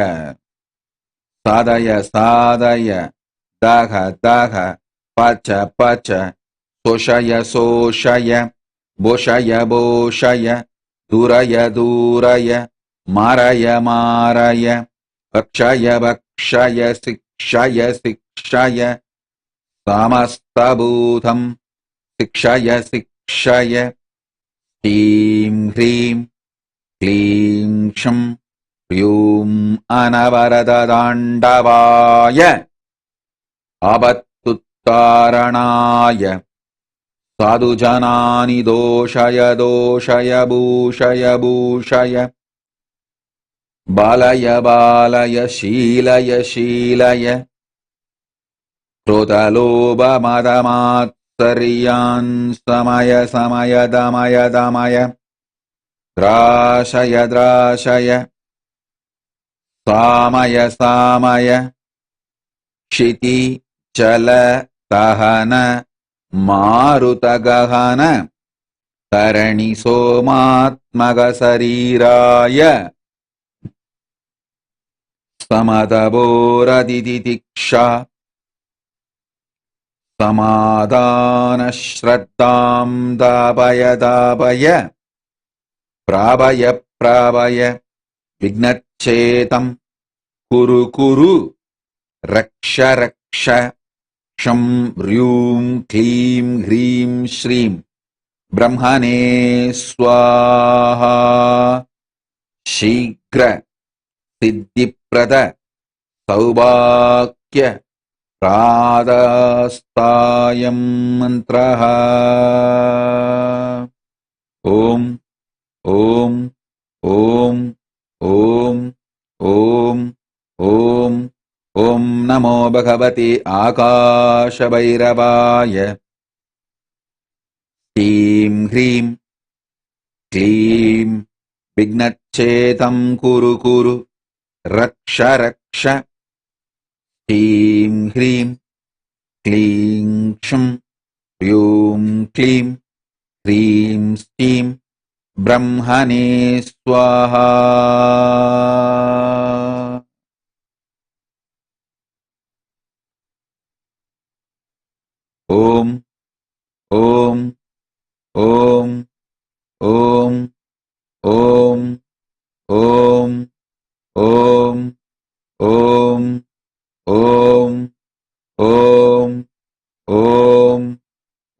A: साधय साधय दह दह पच पच शोषय शोषय बोषय बोषय दूरय दूरय मारय मारय भक्षय भक्षय शिक्षय शिक्षय समस्तभूतं शिक्षय शिक्षय ह्रीं ह्रीं क्लीं क्षं ह्यूं अनवरदताण्डवाय आपत्तुत्तारणाय साधुजनानि दोषय दोषय भूषय भूषय बालय बालय शीलय शीलय क्रोधलोभमदमात्सर्यान् समय समय दमय दमय द्राशय द्राशय सामय सामय क्षिति चल दहन मारुतगहन तरणि सोमात्मक शरीराय समदबोरदितिक्षा समाधान श्रद्धां दापय दापय प्रापय प्रापय विघ्नच्छेदं कुरु कुरु रक्ष रक्ष क्षं ह्रीं क्लीं ह्रीं श्रीं ब्रह्मणे स्वाहा शीघ्र सिद्धिप्रद सौभाग्य प्रादास्तायं मन्त्रः ॐ ॐ ॐ ॐ ॐ ॐ ॐ नमो भगवते आकाशभैरवाय ह्रीं ह्रीं क्लीं विघ्नच्छेदं कुरु कुरु रक्ष रक्ष ह्रीं ह्रीं क्लीं क्षं ह्यूं क्लीं ह्रीं श्रीं ब्रह्मणे स्वाहा ॐ ॐ ॐ ॐ ॐ ॐ ॐ ॐ ॐ ॐ ॐ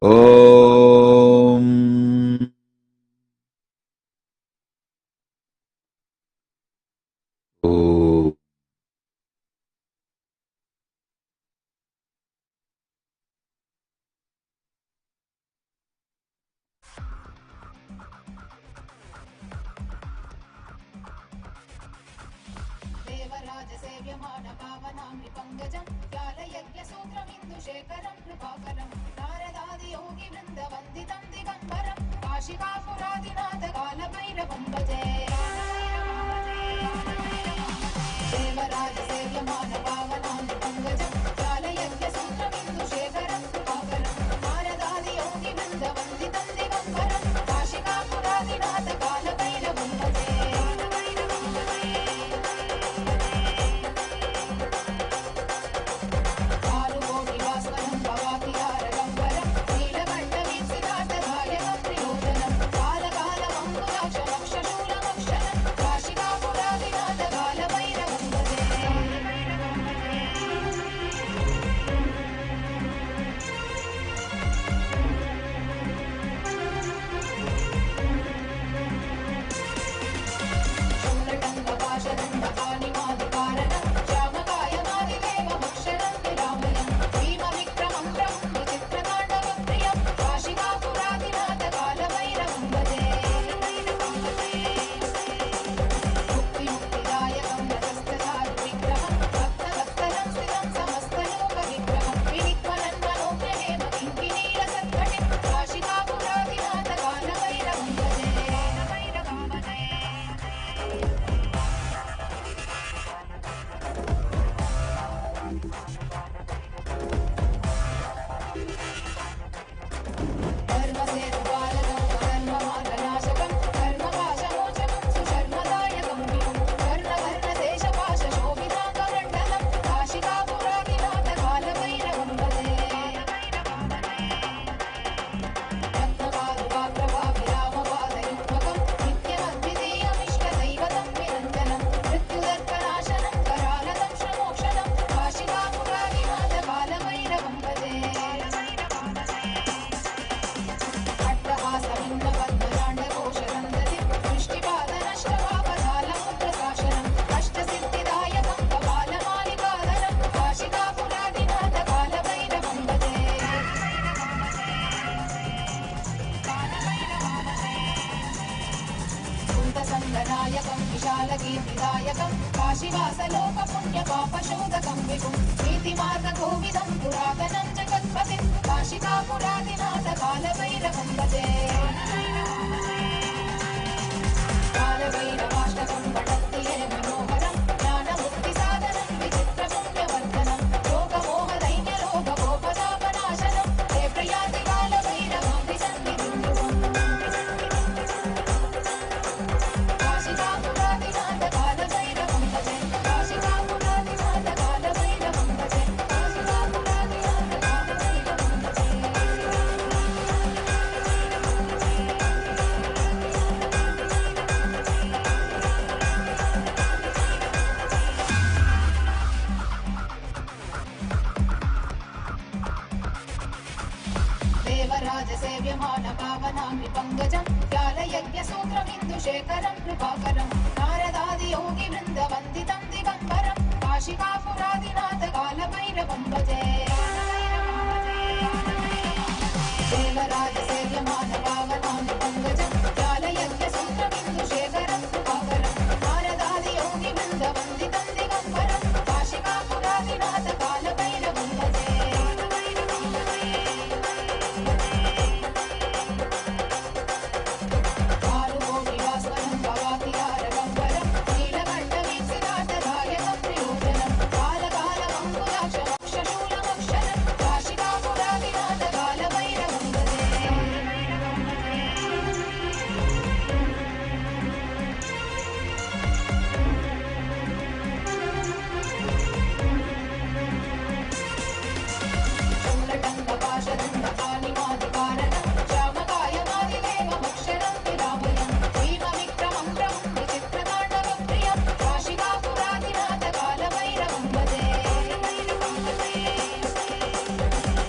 A: ॐ ॐ
D: देवराजसेव्यमान पावनामृपङ्गजं व्यालयज्ञसूत्रमिन्दुशेखरं कृपाकरं नारदादियोगिवृन्दवन्दितं दिगम्बरं काशिकापुरादिनाथ कालभैरवं भजे देवराजसेव्यमान पावनामृपङ्गजं व्यालयज्ञसूत्रमिन्दुशेखरं कृपाकरं नारदादियोगिवृन्दवन्दितं दिगम्बरं काशिकापुरादिनाथ कालभैरवं भजे नीलकण्ठवीक्षितार्थदायकं त्रिलोचनं कालकालमङ्कुलाक्षरक्षशूलमभि कालकीर्तिदायकं काशीवासलोकपुण्यपापशोधकं विभुं नीतिमार्गकोविदं पुरातनं जगत्पतिं काशिकापुरादिनाथ कालभैरवं भजे कालभैरवाष्टकं पठन्ति ये मनोहरं ज्ञानमुक्तिसाधनं विचित्रपुण्यवर्धनं लोकमोहदैन्यलोकगोपतापनाशनं हे प्रियाति कालभैरवादिसन्निधिं ध्रुवम् काशिकापुरादिनाथ कालभैरवं भजे काशिकापुरादिनाथ कालभैरवं भजे काशिकापुरादिनाथ कालभैरवं भजे देवराजसेव्यमान पावनामृपङ्कजं ज्ञालयज्ञसूत्रमिन्दुशेखरं कृपाकरं नारदादियोगिवृन्दवन्दितं दिगम्बरं काशिकापुरादिनाथ कालभैरवं भजे देवराजसेव्यमान पावनामृपङ्कजं ज्ञालयज्ञसूत्रमिन्दुशेखरं कृपाकरं नारदादियोगिवृन्दवन्दितं दिगम्बरं काशिकापुरादिनाथ कालभैरवं भजे कालकोटिवास्वनं भवातिहारगम्बरं नीलकण्ठवीक्षितार्थदायकं प्रयोजनं कालकालमङ्कुलाक्षमक्षशूलमक्षरं काशिकापुरादिनाथ कालभैरवं भजे शूलटङ्कपाशदण्डपाणिमादिकारणं श्यामकायमादिदेवमक्षरं विरामयं भीमविक्रमं प्रभुं विचित्रताण्डवप्रियं काशिकापुरादिनाथ कालभैरवं भजे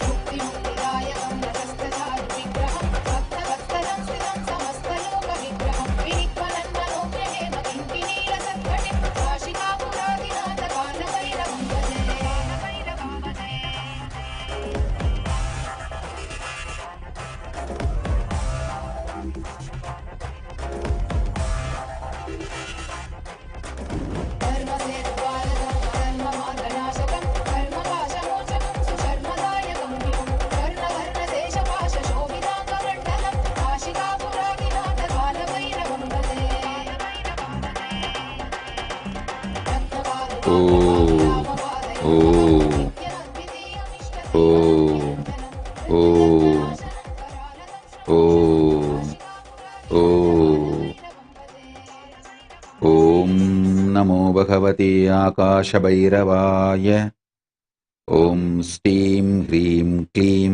D: मुक्तिमुक्तिदायकं रथस्थचारुविग्रहं भक्तवत्सलं स्थितं समस्तलोकविग्रहं विनिक्वलन्मनोज्ञहेम किङ्किणीरसत्कटिं काशिकापुरादिनाथ कालभैरवं भजे धर्मसेतुपालकं धर्ममार्गनाशकं धर्मपाशमोचकं सुशर्मदायकं विभुं कर्णवर्णदेशपाशशोभिताङ्गमण्डलं काशिकापुरादिनाथ कालभैरवं भजे
A: ॐ नमो भगवते आकाशभैरवाय ॐ स्टीं ह्रीं क्लीं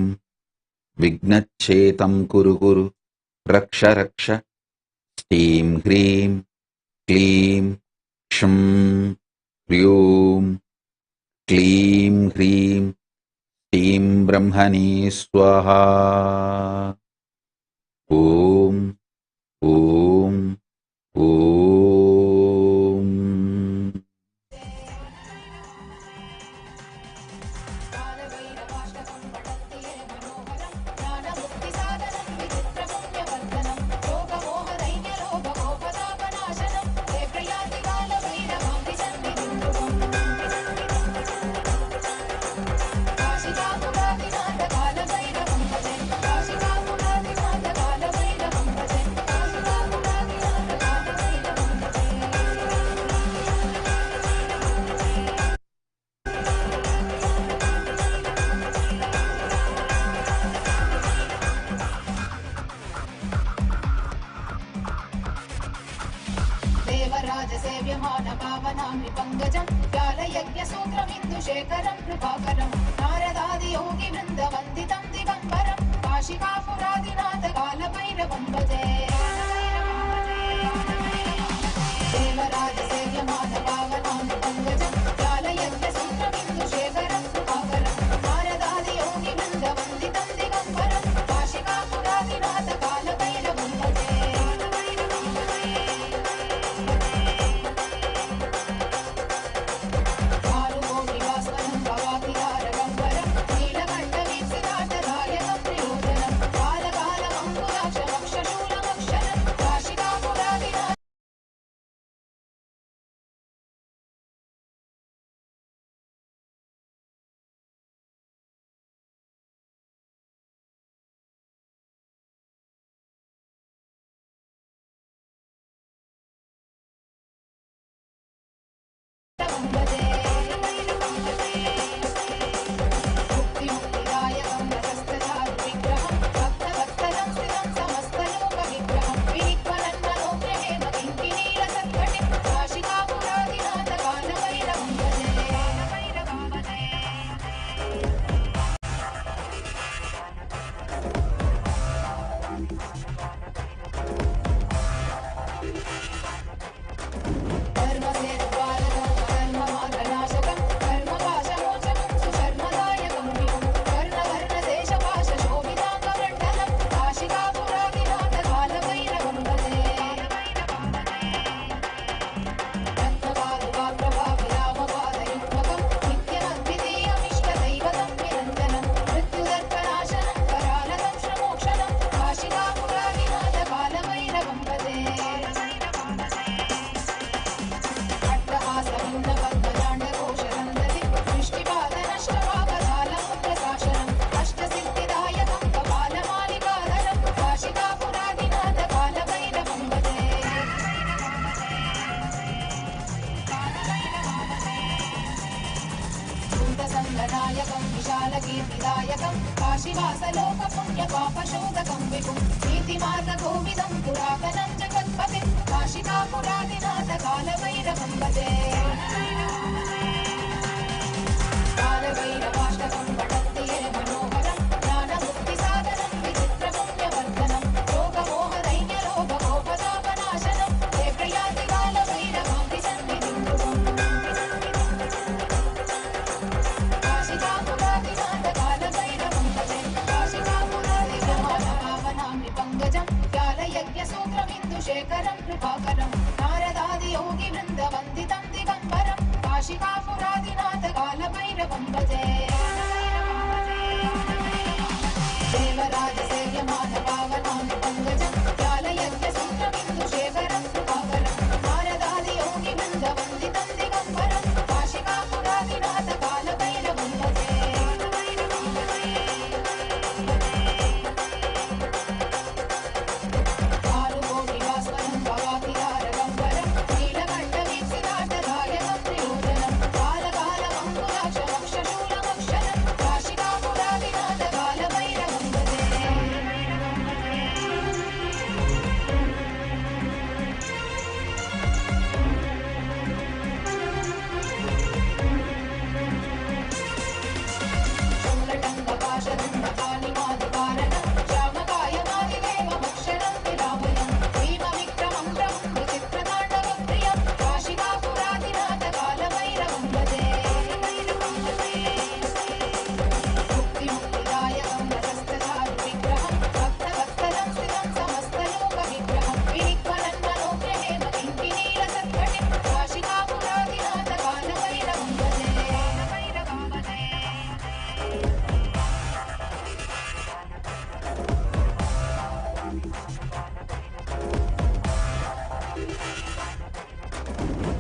A: विघ्नच्छेतं कुरु कुरु रक्ष रक्ष स्टीं ह्रीं क्लीं क्षं ह्रीं क्लीं ह्रीं स्टीं ब्रह्मणे स्वाहा ॐ ॐ ॐ
D: कालभैरवाष्टकं पठन्ति ये मनोहरं ज्ञानमुक्तिसाधनं विचित्रपुण्यवर्धनं लोकमोहदैन्यलोकगोपतापनाशनं हे प्रियाति कालभैरवादिसन्निधिं ध्रुवम् काशिकापुरादिनाथ कालभैरवं भजे काशिकापुरादिनाथ कालभैरवं भजे काशिकापुरादिनाथ कालभैरवं भजे देवराजसेव्यमान पावनामृपङ्कजं ज्ञालयज्ञसूत्रमिन्दुशेखरं कृपाकरं नारदादियोगिवृन्दवन्दितं दिगम्बरं काशिकापुरादिनाथ कालभैरवं भजे देवराजसेव्यमान पावनामृपङ्कजं ज्ञालयज्ञसूत्रमिन्दुशेखरं कृपाकरं नारदादियोगिवृन्दवन्दितं दिगम्बरं काशिकापुरादिनाथ कालभैरवं भजे कालकोटिवास्वनं भवातिहारगम्बरं नीलकण्ठवीक्षितार्थदायकं प्रयोजनं कालकालमङ्कुलाक्षमक्षशूलमक्षरं भजे मुक्तिमुक्तिदायकं रसस्थचारुविग्रहं भक्तवत्सलं स्थितं समस्तलोकविग्रहं विनिक्वलन्मनोग्रहेम किङ्किणीरसत्कटिं काशिकापुरादिनाथकालभैरवं भजे धर्मसेतुपालकं धर्ममार्गनाशकं धर्मपाशमोचनं सुशर्मदायकं विभुं वर्णवर्णदेशपाशशोभिताङ्गमण्डलं काशिकापुरादिनाथकालभैरवं भजे रत्नपादुकाप्रभाविरामपादयुग्मकं नित्यमद्वितीयमिष्टदैवतं निरञ्जनं मृत्युदर्पनाशनं करालकं श्रमोक्षणं काशिकापुरादिनाथकालभैरवं भजे अट्टहासमिन्दपद्मजाण्डकोशरन्दति दृष्टिपादनष्टपापजालमुद्रशासनम् अष्टसिद्धिदायकं कपालमालिकाधरं काशिकापुरादिनाथकालभैरवं भजे भूतसङ्गनायकं विशालकीर्तिदायकं काशीवासलोकपुण्यपापशोधकं विभुं नीतिमार्गकोविदं पुरातनं जगत्पतिं काशिकापुरादिनाथकालभैरवं भजे कालभैरवाष्टकं पठन्ति ये मनोहरं ज्ञानमुक्तिसाधनं विचित्रपुण्यवर्धनं लोकमोहदैन्यलोभकोपतापनाशनं ते प्रयाति कालभैरवाङ्घ्रिसन्निधिं ध्रुवम् काशिकापुरादिनाथकालभैरवं भजे काशिकापुरादिनाथपावनां निपङ्कजं ज्ञानयज्ञसूत्रमिन्दुशेखरं कृपाकरं नारदादियोगिवृन्दवन्दितं दिगम्बरं काशिकापुरादिनाथकालभैरवं भजे देवराजसेव्यमानपावनां निपङ्कजं ज्ञानयज्ञसूत्रमिन्दुशेखरं कृपाकरं नारदादियोगिवृन्दवन्दितं दिगम्बरं काशिकापुरादिनाथकालभैरवं भजे आरुकोटिभास्वरं भवातिहारगम्बरं नीलकण्ठवीक्षिताटदायकं त्रियोजनं कालकालमङ्गुलाक्षमक्षशूलमक्षरं काशिकापुरादिनाथकालभैरवं भजे शूलटङ्कपाशदण्डपाणिमादिकारणं श्यामकायमादिदेवमक्षरं विरामयं भीमविक्रमं प्रभुं विचित्रताण्डवप्रियं काशिकापुरादिनाथकालभैरवं भजे मुक्तिमुक्तिदायकं रसस्थचारुविग्रहं भक्तवत्सलं स्थितं समस्तलोकविग्रहं विनिक्वलन्मनोग्रहेम किङ्किणीरसत्कटिं काशिकापुरादिनाथकालभैरवं भजे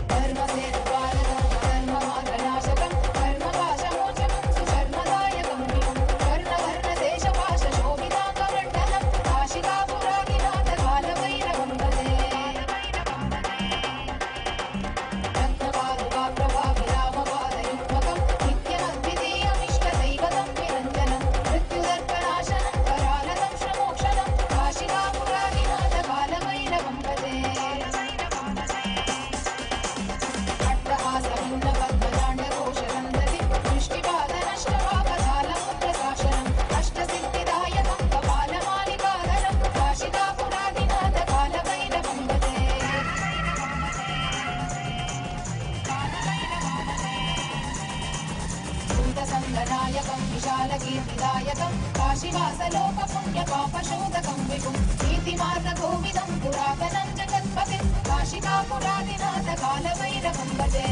D: धर्मसेतुपालकं धर्ममार्गनाशकं धर्मपाशमोचनं सुशर्मदायकं विभुं वर्णवर्णदेशपाशशोभिताङ्गमण्डलं काशिकापुरादिनाथकालभैरवं भजे रत्नपादुकाप्रभाविरामपादयुग्मकं नित्यमद्वितीयमिष्टदैवतं निरञ्जनं मृत्युदर्पनाशनं करालकं श्रमोक्षणं काशिकापुरादिनाथकालभैरवं भजे अट्टहासमिन्दपद्मजाण्डकोशरन्दति दृष्टिपादनष्टपापजालमुद्रशासनम् अष्टसिद्धिदायकं कपालमालिकाधरं काशिकापुरादिनाथकालभैरवं भजे भूतसङ्गनायकं विशालकीर्तिदायकं काशीवासलोकपुण्यपापशोधकं विभुं नीतिमार्गकोविदं पुरातनं जगत्पतिं काशिकापुरादिनाथकालभैरवं भजे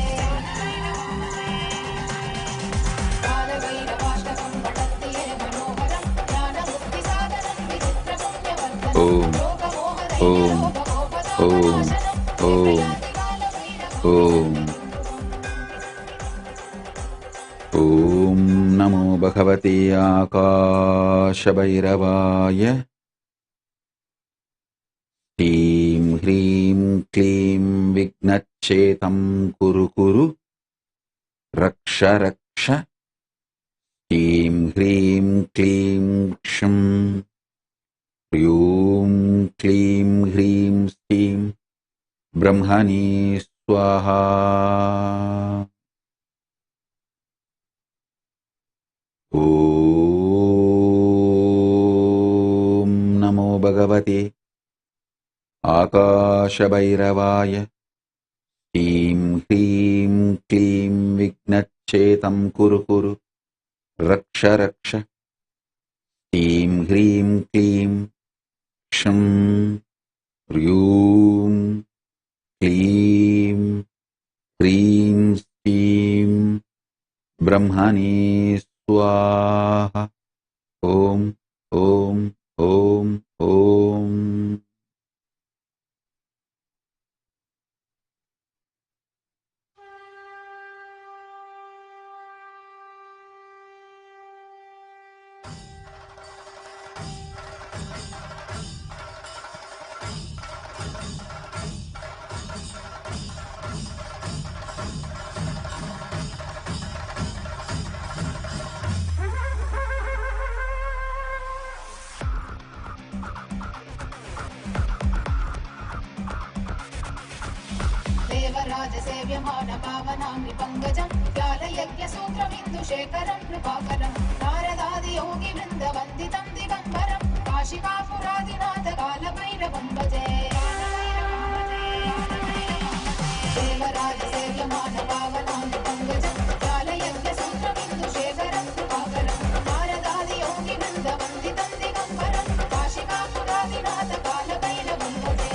D: कालभैरवाष्टकं पठन्ति ये मनोहरं ज्ञानमुक्तिसाधनं विचित्रपुण्यवर्धनं
A: Om.
D: लोकमोहदैन्यलोभकोपतापनाशनं ते
A: Om.
D: प्रयाति कालभैरवाङ्घ्रिसन्निधिं
A: Om. Om Namo Bhagavate Akashabhairavaయ. Hrim Hrim Klim Vignachetam Kuru Kuru रक्ष रक्ष ह्रीं ह्रीं क्लीं क्षं ह्रूं क्लीं ह्रीं श्रीं ब्रह्मणे स्वाहा। ॐ नमो भगवते आकाशभैरवाय। ह्रीं ह्रीं क्लीं विघ्नच्छेदं कुरु कुरु रक्ष रक्ष। ह्रीं ह्रीं क्लीं क्षं ह्रूं क्लीं ह्रीं श्रीं ब्रह्मणे स्वाहा। ओम ओम ओम ओम।
D: देवराजसेव्यमान पावनाङ्घ्रि पङ्कजं व्यालयज्ञसूत्रमिन्दुशेखरं कृपाकरं नारदादियोगिवृन्दवन्दितं दिगम्बरं काशिकापुरादिनाथ कालभैरवं भजे। देवराजसेव्यमान पावनाङ्घ्रि पङ्कजं व्यालयज्ञसूत्रमिन्दुशेखरं कृपाकरं नारदादियोगिवृन्दवन्दितं दिगम्बरं काशिकापुरादिनाथ कालभैरवं भजे।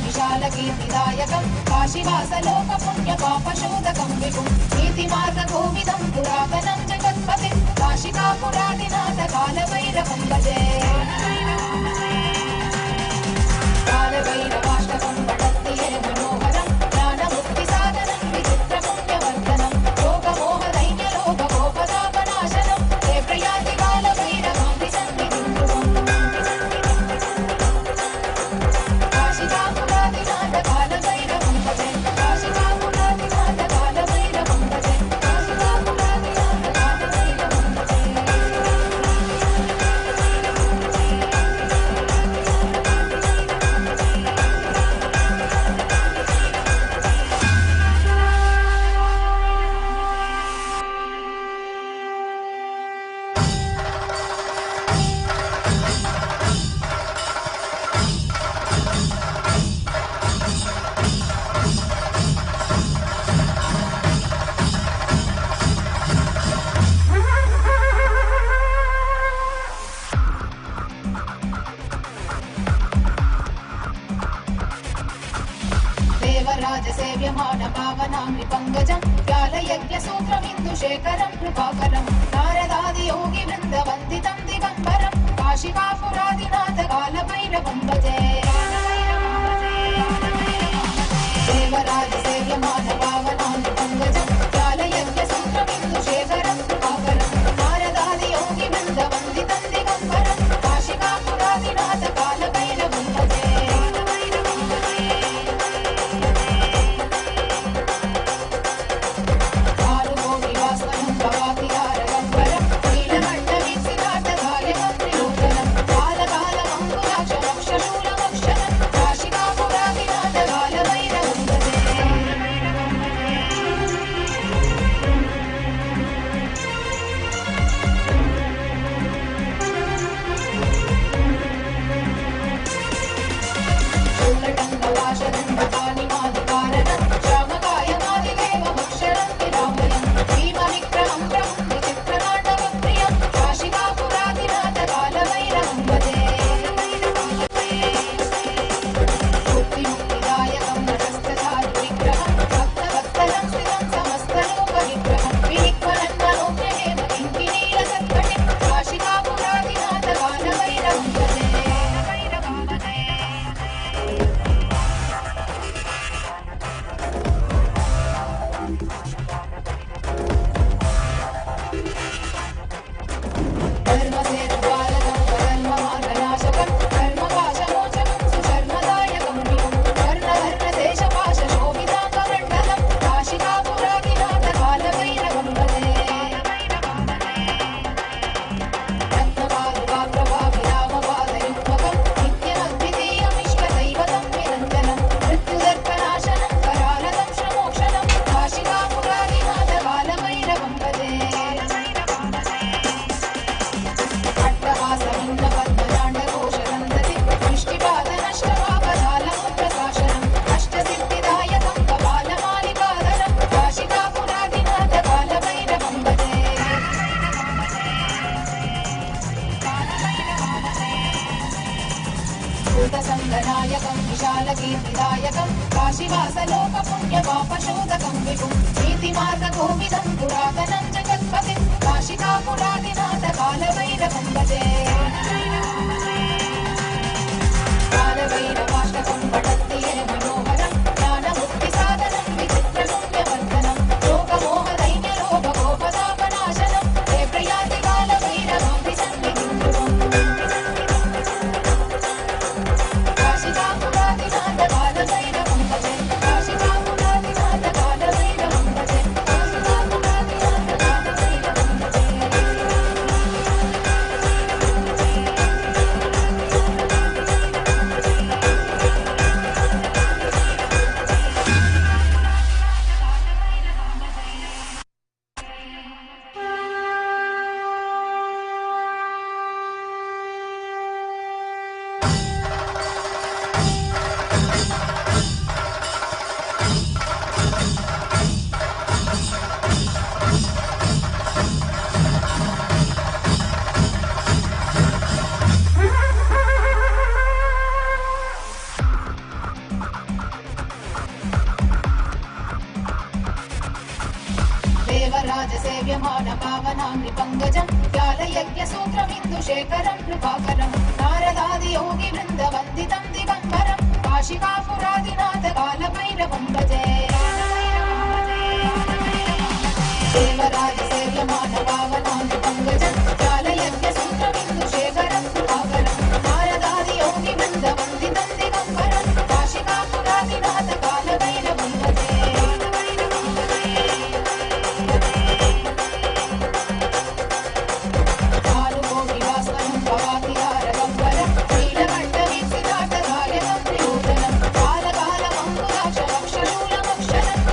D: विशालकीर्तिदायकं काशीवासलोकपुण्यपापशोधकं विभुं नीतिमार्गकोविदं पुरातनं जगत्पतिं काशिकापुरादिनाथ कालभैरवं भजे। कालभैरवाष्टकं पठन्ति ये मनोहरं ज्ञानमुक्तिसाधनं विचित्रपुण्यवर्धनं लोकमोहदैन्यलोकगोपतापनाशनं ते प्रयाति कालभैरवाङ्घ्रि सन्निधिं ध्रुवम्। काशिकापुरादिनाथ कालभैरवं भजे। काशिकापुरादिनाथ कालभैरवं भजे। काशिकापुरादिनाथ कालभैरवं भजे। देवराजसेव्यमान पावनाङ्घ्रि पङ्कजं व्यालयज्ञसूत्रमिन्दुशेखरं कृपाकरं नारदादियोगिवृन्दवन्दितं दिगम्बरं काशिकापुरादिनाथ कालभैरवं भजे देवराजसेव्यमान पावनाङ्घ्रि पङ्कजं व्यालयज्ञसूत्रमिन्दुशेखरं कृपाकरं नारदादियोगिवृन्दवन्दितं दिगम्बरं काशिकापुरादिनाथ कालभैरवं भजे भूतसङ्गनायकं विशालकीर्तिदायकं काशीवासलोकपुण्यपापशोधकं विभुं नीतिमार्गकोविदं पुरातनं जगत्पतिं काशिकापुरादिनाथ कालभैरवं भजे कालभैरवाष्टकं पठन्ति ये मनोहरं ज्ञानमुक्तिसाधनं विचित्रपुण्यवर्धनं लोकमोहदैन्यलोभकोपतापनाशनं हे प्रयाति कालभैरवाम्बि सन्निधिं ध्रुवम् काशिकापुरादिनाथ कालभैरवं भजे काशिकापुरादिनाथ कालभैरवं भजे काशिकापुरादिनाथ कालभैरवं भजे देवराजसेव्यमान पावनाङ्घ्रि पङ्कजं व्यालयज्ञसूत्रमिन्दुशेखरं कृपाकरं नारदादियोगिवृन्दवन्दितं दिगम्बरं काशिकापुरादिनाथ कालभैरवं भजे देवराजसेव्यमान पावनाङ्घ्रि पङ्कजं व्यालयज्ञसूत्रमिन्दुशेखरं कृपाकरं नारदादियोगिवृन्दवन्दितं दिगम्बरं काशिकापुरादिनाथ कालभैरवं भजे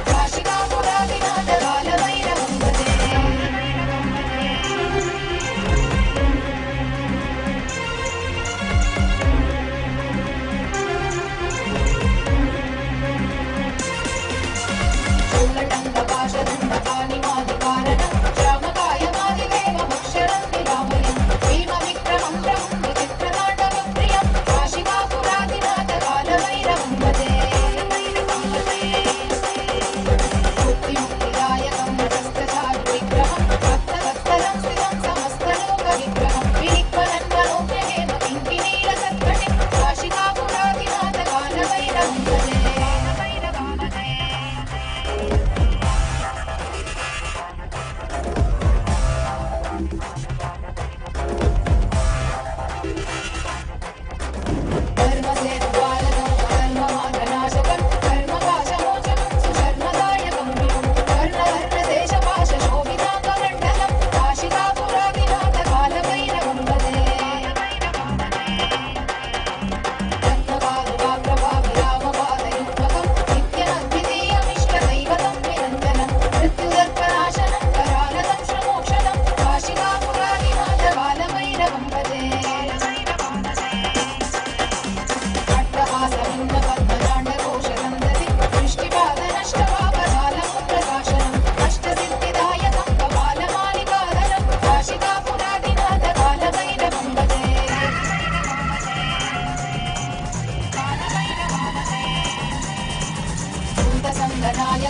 D: काशिकापुरादिनाथ कालभैरवं भजे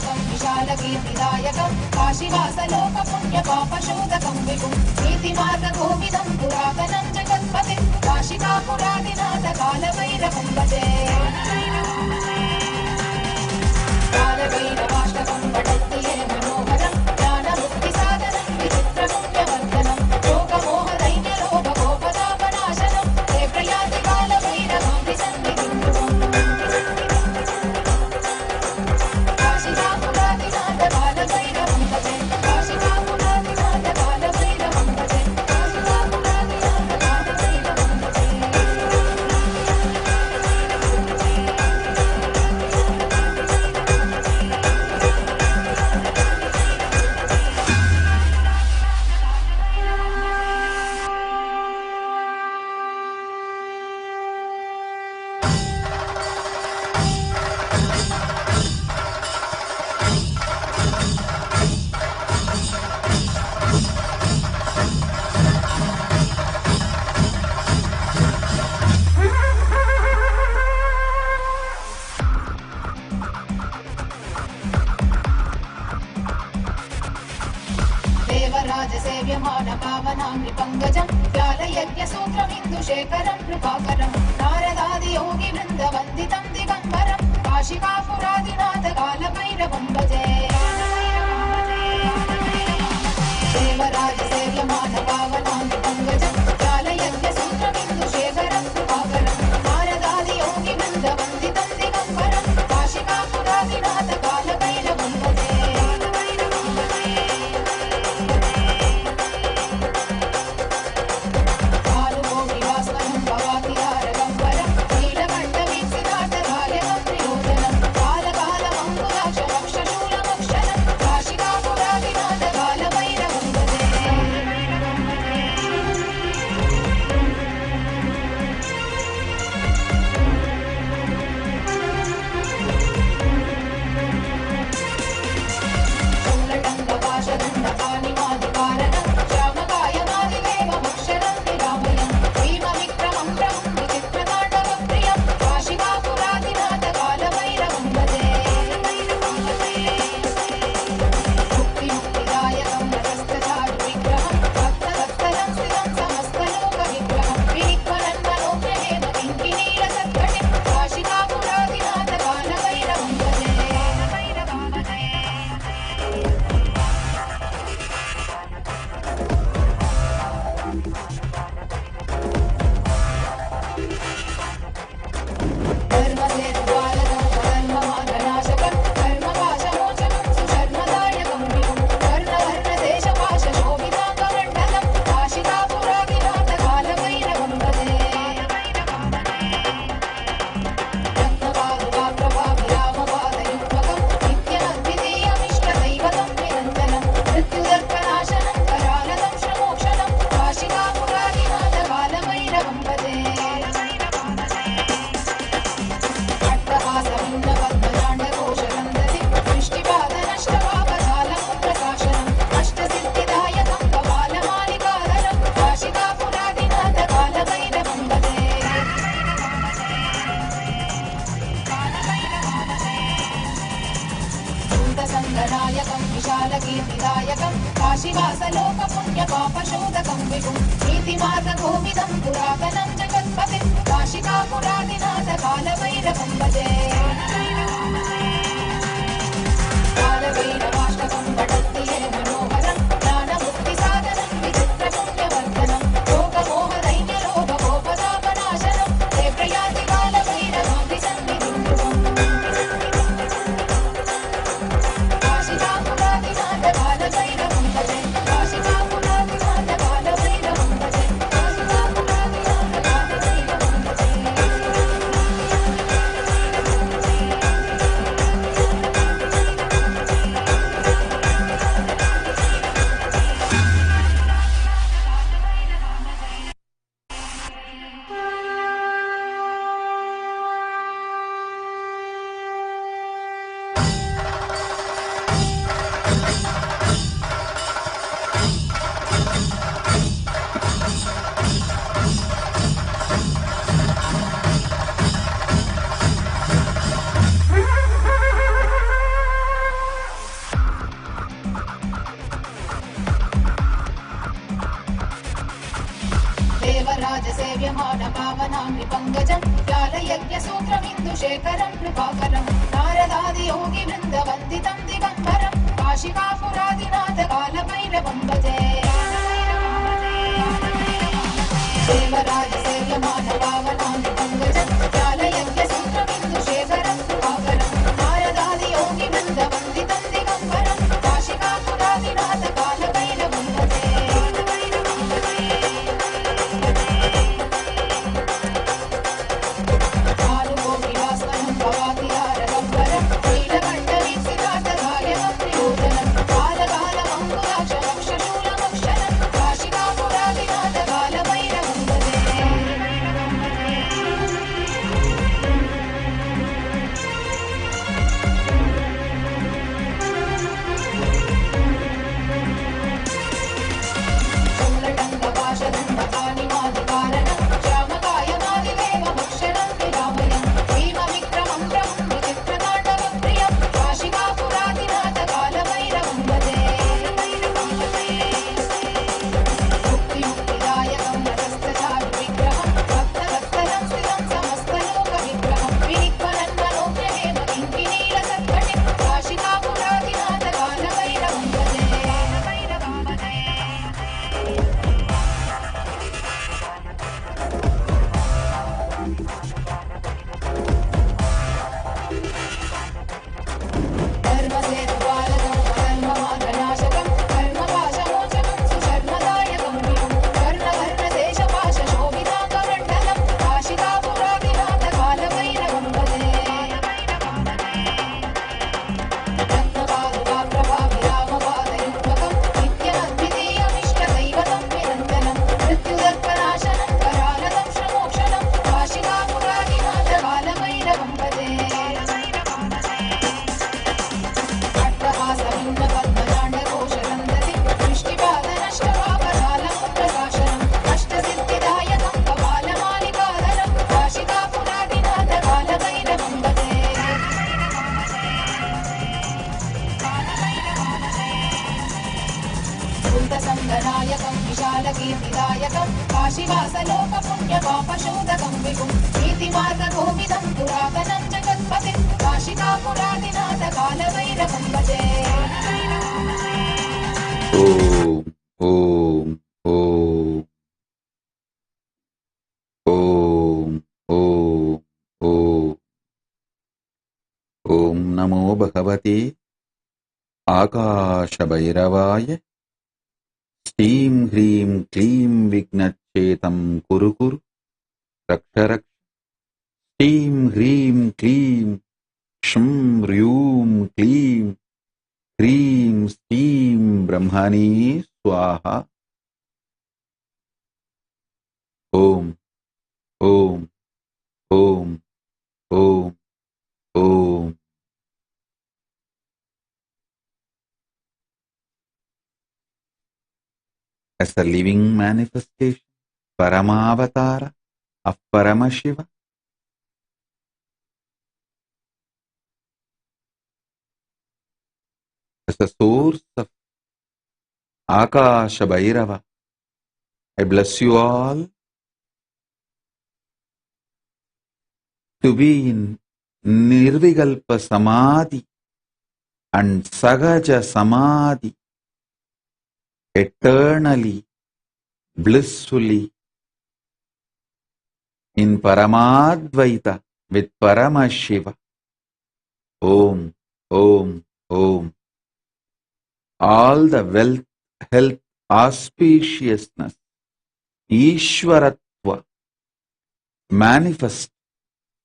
D: सङ्गनायकं विशालकीर्तिदायकं काशीवासलोकपुण्यपापशोधकं विभुं नीतिमार्गकोविदं पुरातनं जगत्पतिं काशिकापुरादिनाथ कालभैरवं भजे कालभैरवाष्टकं पठन्ति ये मनोहरं ज्ञानमुक्तिसाधनं विचित्रपुण्यवर्धनं लोकमोहदैन्यलोभगोपदापनाशनं ते प्रयाति कालभैरवां विसन्निधिं ध्रुवम् काशिकापुरादिनाथ कालभैरवं भजे काशिकापुरादिनाथ कालभैरवं भजे काशिकापुरादिनाथ कालभैरवं भजे देवराजसेव्यमान पावनाङ्घ्रिपङ्कजं व्यालयज्ञसूत्रमिन्दुशेखरं कृपाकरं नारदादियोगिवृन्दवन्दितं दिगम्बरं काशिकापुरादिनाथ कालभैरवं भजे देवराजसेव्यमान पावनाङ्घ्रिपङ्कजं व्यालयज्ञसूत्रमिन्दुशेखरं कृपाकरं नारदादियोगिवृन्दवन्दितं दिगम्बरं काशिकापुरादिनाथ कालभैरवं भजे कालकोटिवास्वनं भवातिहारगम्बरं नीलकण्ठवीक्षितार्थकार्यकं त्रियोजनं कालकालमङ्कुलाक्षरक्षशूलमक्षरं काशिकापुरादिनाथ कालभैरवं भजे शूलटङ्कपाशदण्डपाणिमादिकारणं श्यामकायमादिदेवमक्षरं निरामयं भीमविक्रमं प्रभुं विचित्रताण्डवप्रियं काशिकापुरादिनाथ कालभैरवं भजे मुक्तिमुक्तिदायकं रजस्तचारुविग्रहं भक्तवत्सलं स्थितं समस्तलोकविग्रहं विनिक्वरन्मनोज्ञहेम किङ्किणीरसत्कटिं काशिकापुरादिनाथ कालभैरवं भजे धर्मसेतुपालकं धर्ममार्गनाशकं धर्मपाशमोचकं सुशर्मदायकं विभुं वर्णवर्णदेशपाशशोभिताङ्गमण्डलं काशिकापुरादिनाथ कालभैरवं भजे रत्नपादुकाप्रभाविरामपादयुग्मकं नित्यमद्वितीयमिष्टदैवतं निरञ्जनं मृत्युदर्पनाशनं करालदं श्रमोक्षणं काशिकापुरादिनाथ कालभैरवं भजे अट्टहासभिन्नपद्मजाण्डकोशरन्धतिं दृष्टिपादनष्टपापजालं प्रकाशनम् अष्टसिद्धिदायकं कपालमालिकाधरं काशिकापुरादिनाथ कालभैरवं भजे सङ्गनायकं विशालकीर्तिदायकं काशीवासलोकपुण्यपापशोधकं विभुं नीतिमार्गकोविदं पुरातनं जगत्पतिं काशिकापुरादिनाथ कालभैरवं भजे कालभैरवाष्टकं पठन्ति ये मनोहरं ज्ञानमुक्तिसाधनं विचित्रपुण्यवर्धनं लोकमोहदैन्यलोभगोपदापनाशनं ते प्रयाति कालभैरवां विसन्निधिं ध्रुवम् काशिकापुरादिनाथ कालभैरवं भजे काशिकापुरादिनाथ कालभैरवं भजे काशिकापुरादिनाथ कालभैरवं भजे नमामि पङ्कजं व्यालयज्ञसूत्रमिन्दुशेखरं कृपाकरं नारदादियोगिवृन्दवन्दितं दिगम्बरं काशिकापुरादिनाथ कालभैरवं भजे देवराजसेव्यमानपावनामि पङ्कजं व्यालयज्ञसूत्रमिन्दुशेखरं कृपाकरं नारदादियोगिवृन्दवन्दितं दिगम्बरं काशिकापुरादिनाथ कालभैरवं भजे भानुगोपिवास्वनं भवातिहारगम्बरं नीलकण्ठवीक्षितार्थकार्यमं प्रयोजनं कालकालमङ्कुलाक्षरक्षशूलमक्षरं काशिकापुरादिनाथ कालभैरवं भजे शूलटङ्कपाशदण्डपाणिमादिकारणं श्यामकायमादिदेवमक्षरं विरामयं भीमविक्रमं प्रभुं विचित्रताण्डवप्रियं काशिकापुरादिनाथ कालभैरवं भजे मुक्तिमुक्तिदायकं रतस्थचारुविग्रहं भक्तवत्सलं स्थितं समस्तलोकविग्रहं विनिक्वलन्मनोज्ञहेम किङ्किणीरसत्कटिं काशिकापुरादिनाथ कालभैरवं भजे धर्मसेतुपालकं धर्ममार्गनाशकं धर्मपाशमोचकं सुशर्मदायकं विभुं कर्णवर्णदेशपाशशोभिताङ्गमण्डलं काशिकापुरादिनाथ कालभैरवं भजे रत्नपादुकाप्रभाविरामपादयुग्मकं नित्यमद्वितीयमिष्टदैवतं निरञ्जनं मृत्युदर्पनाशनं करालदं श्रमोक्षणं काशिकापुरादिनाथ कालभैरवं भजे अट्टहासभिन्नपद्मजाण्डकोशरन्दति दृष्टिपादनष्टपापजालमुद्रशासनम् अष्टसिद्धिदायकं कपालमालिकाधरं काशिकापुरादिनाथ कालभैरवं भजे भूतसङ्गनायकं विशालकीर्तिदायकं काशीवासलोकपुण्यपापशोधकं विभुं नीतिमार्गकोविदं पुरातनं जगत्पतिं काशिकापुरादिनाथ कालभैरवं भजे
A: Om, Om, Om, Om, Om, Om. Om Namo Bhagavate Akashabhairavaya Steam Hreem Kleem Vignachetam Kuru Kuru Raksha Raksha Steam Hreem Kleem Shum Ryum Kleem Hreem Steam Brahmani Swaha Om Om Om Om Om. As a living manifestation, Paramavatara of Paramashiva, as a source of Akasha Bhairava, I bless you all to be in Nirvikalpa Samadhi and Sagaja Samadhi, eternally, blissfully, in Paramadvaita with Paramashiva. Om, Om, Om. All the wealth, health, auspiciousness, Ishwaratva manifest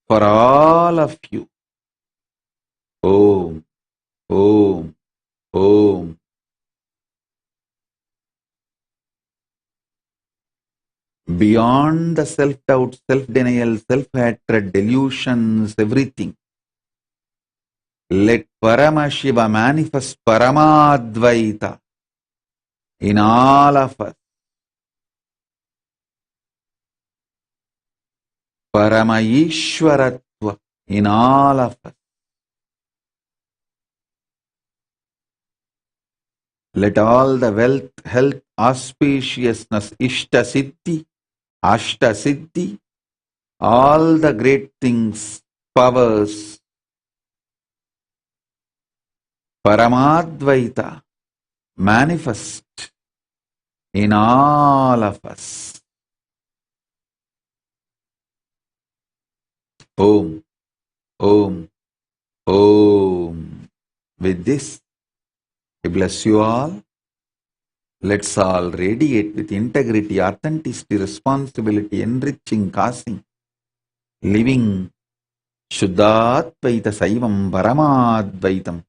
A: for all of you. Om, Om, Om. Beyond the self-doubt, self-denial, self-hatred, delusions, everything, let Paramashiva manifest Paramadvaita in all of us. Paramayishwaratva in all of us. Let all the wealth, health, auspiciousness, Ishta Siddhi, Ashta Siddhi, all the great things, powers, Paramadvaita manifest in all of us. Om, Om, Om. With this, I bless you all. Let's all radiate with integrity, authenticity, responsibility, enriching, causing, living Shuddhadvaita Saivam Paramadvaitam.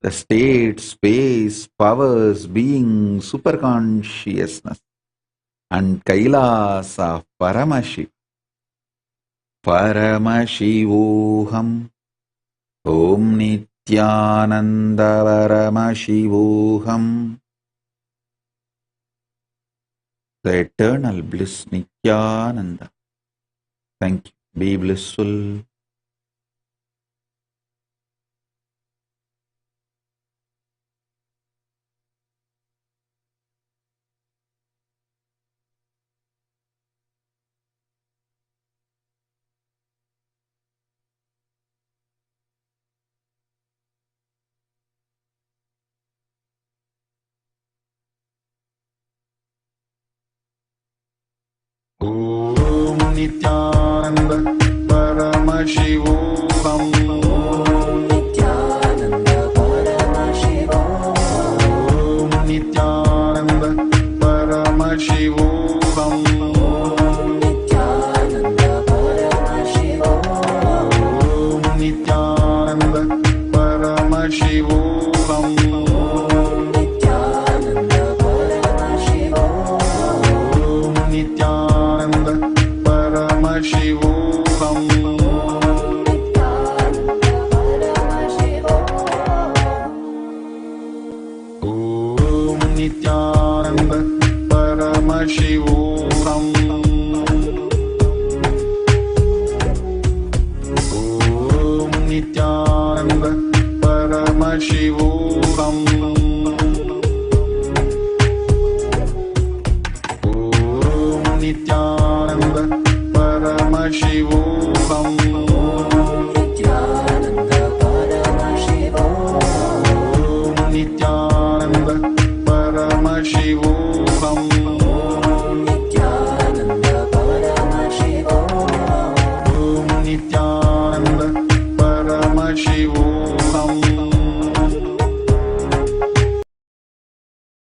A: The state, space, powers, being, superconsciousness, and Kailas of Paramashiv. Paramashivoham. Om Nityananda Paramashivoham. The eternal bliss Nityananda. Thank you. Be blissful. Om Nityananda Paramashivoham.
C: Nityananda Paramashivoham.
A: Om Nityananda Paramashivoham.
C: Nityananda Paramashivoham.
A: Om Nityananda Paramashivoham.
C: Nityananda Paramashivoham.
A: Om Nityananda Paramashivoham. Om Nityananda Paramashivoham. Om Nityananda Paramashivoham. Om Nityananda Paramashivoham.
C: Nityananda Paramashivoham.
A: Om Nityananda Paramashivoham.
C: Nityananda Paramashivoham.
A: Om Nityananda Paramashivoham.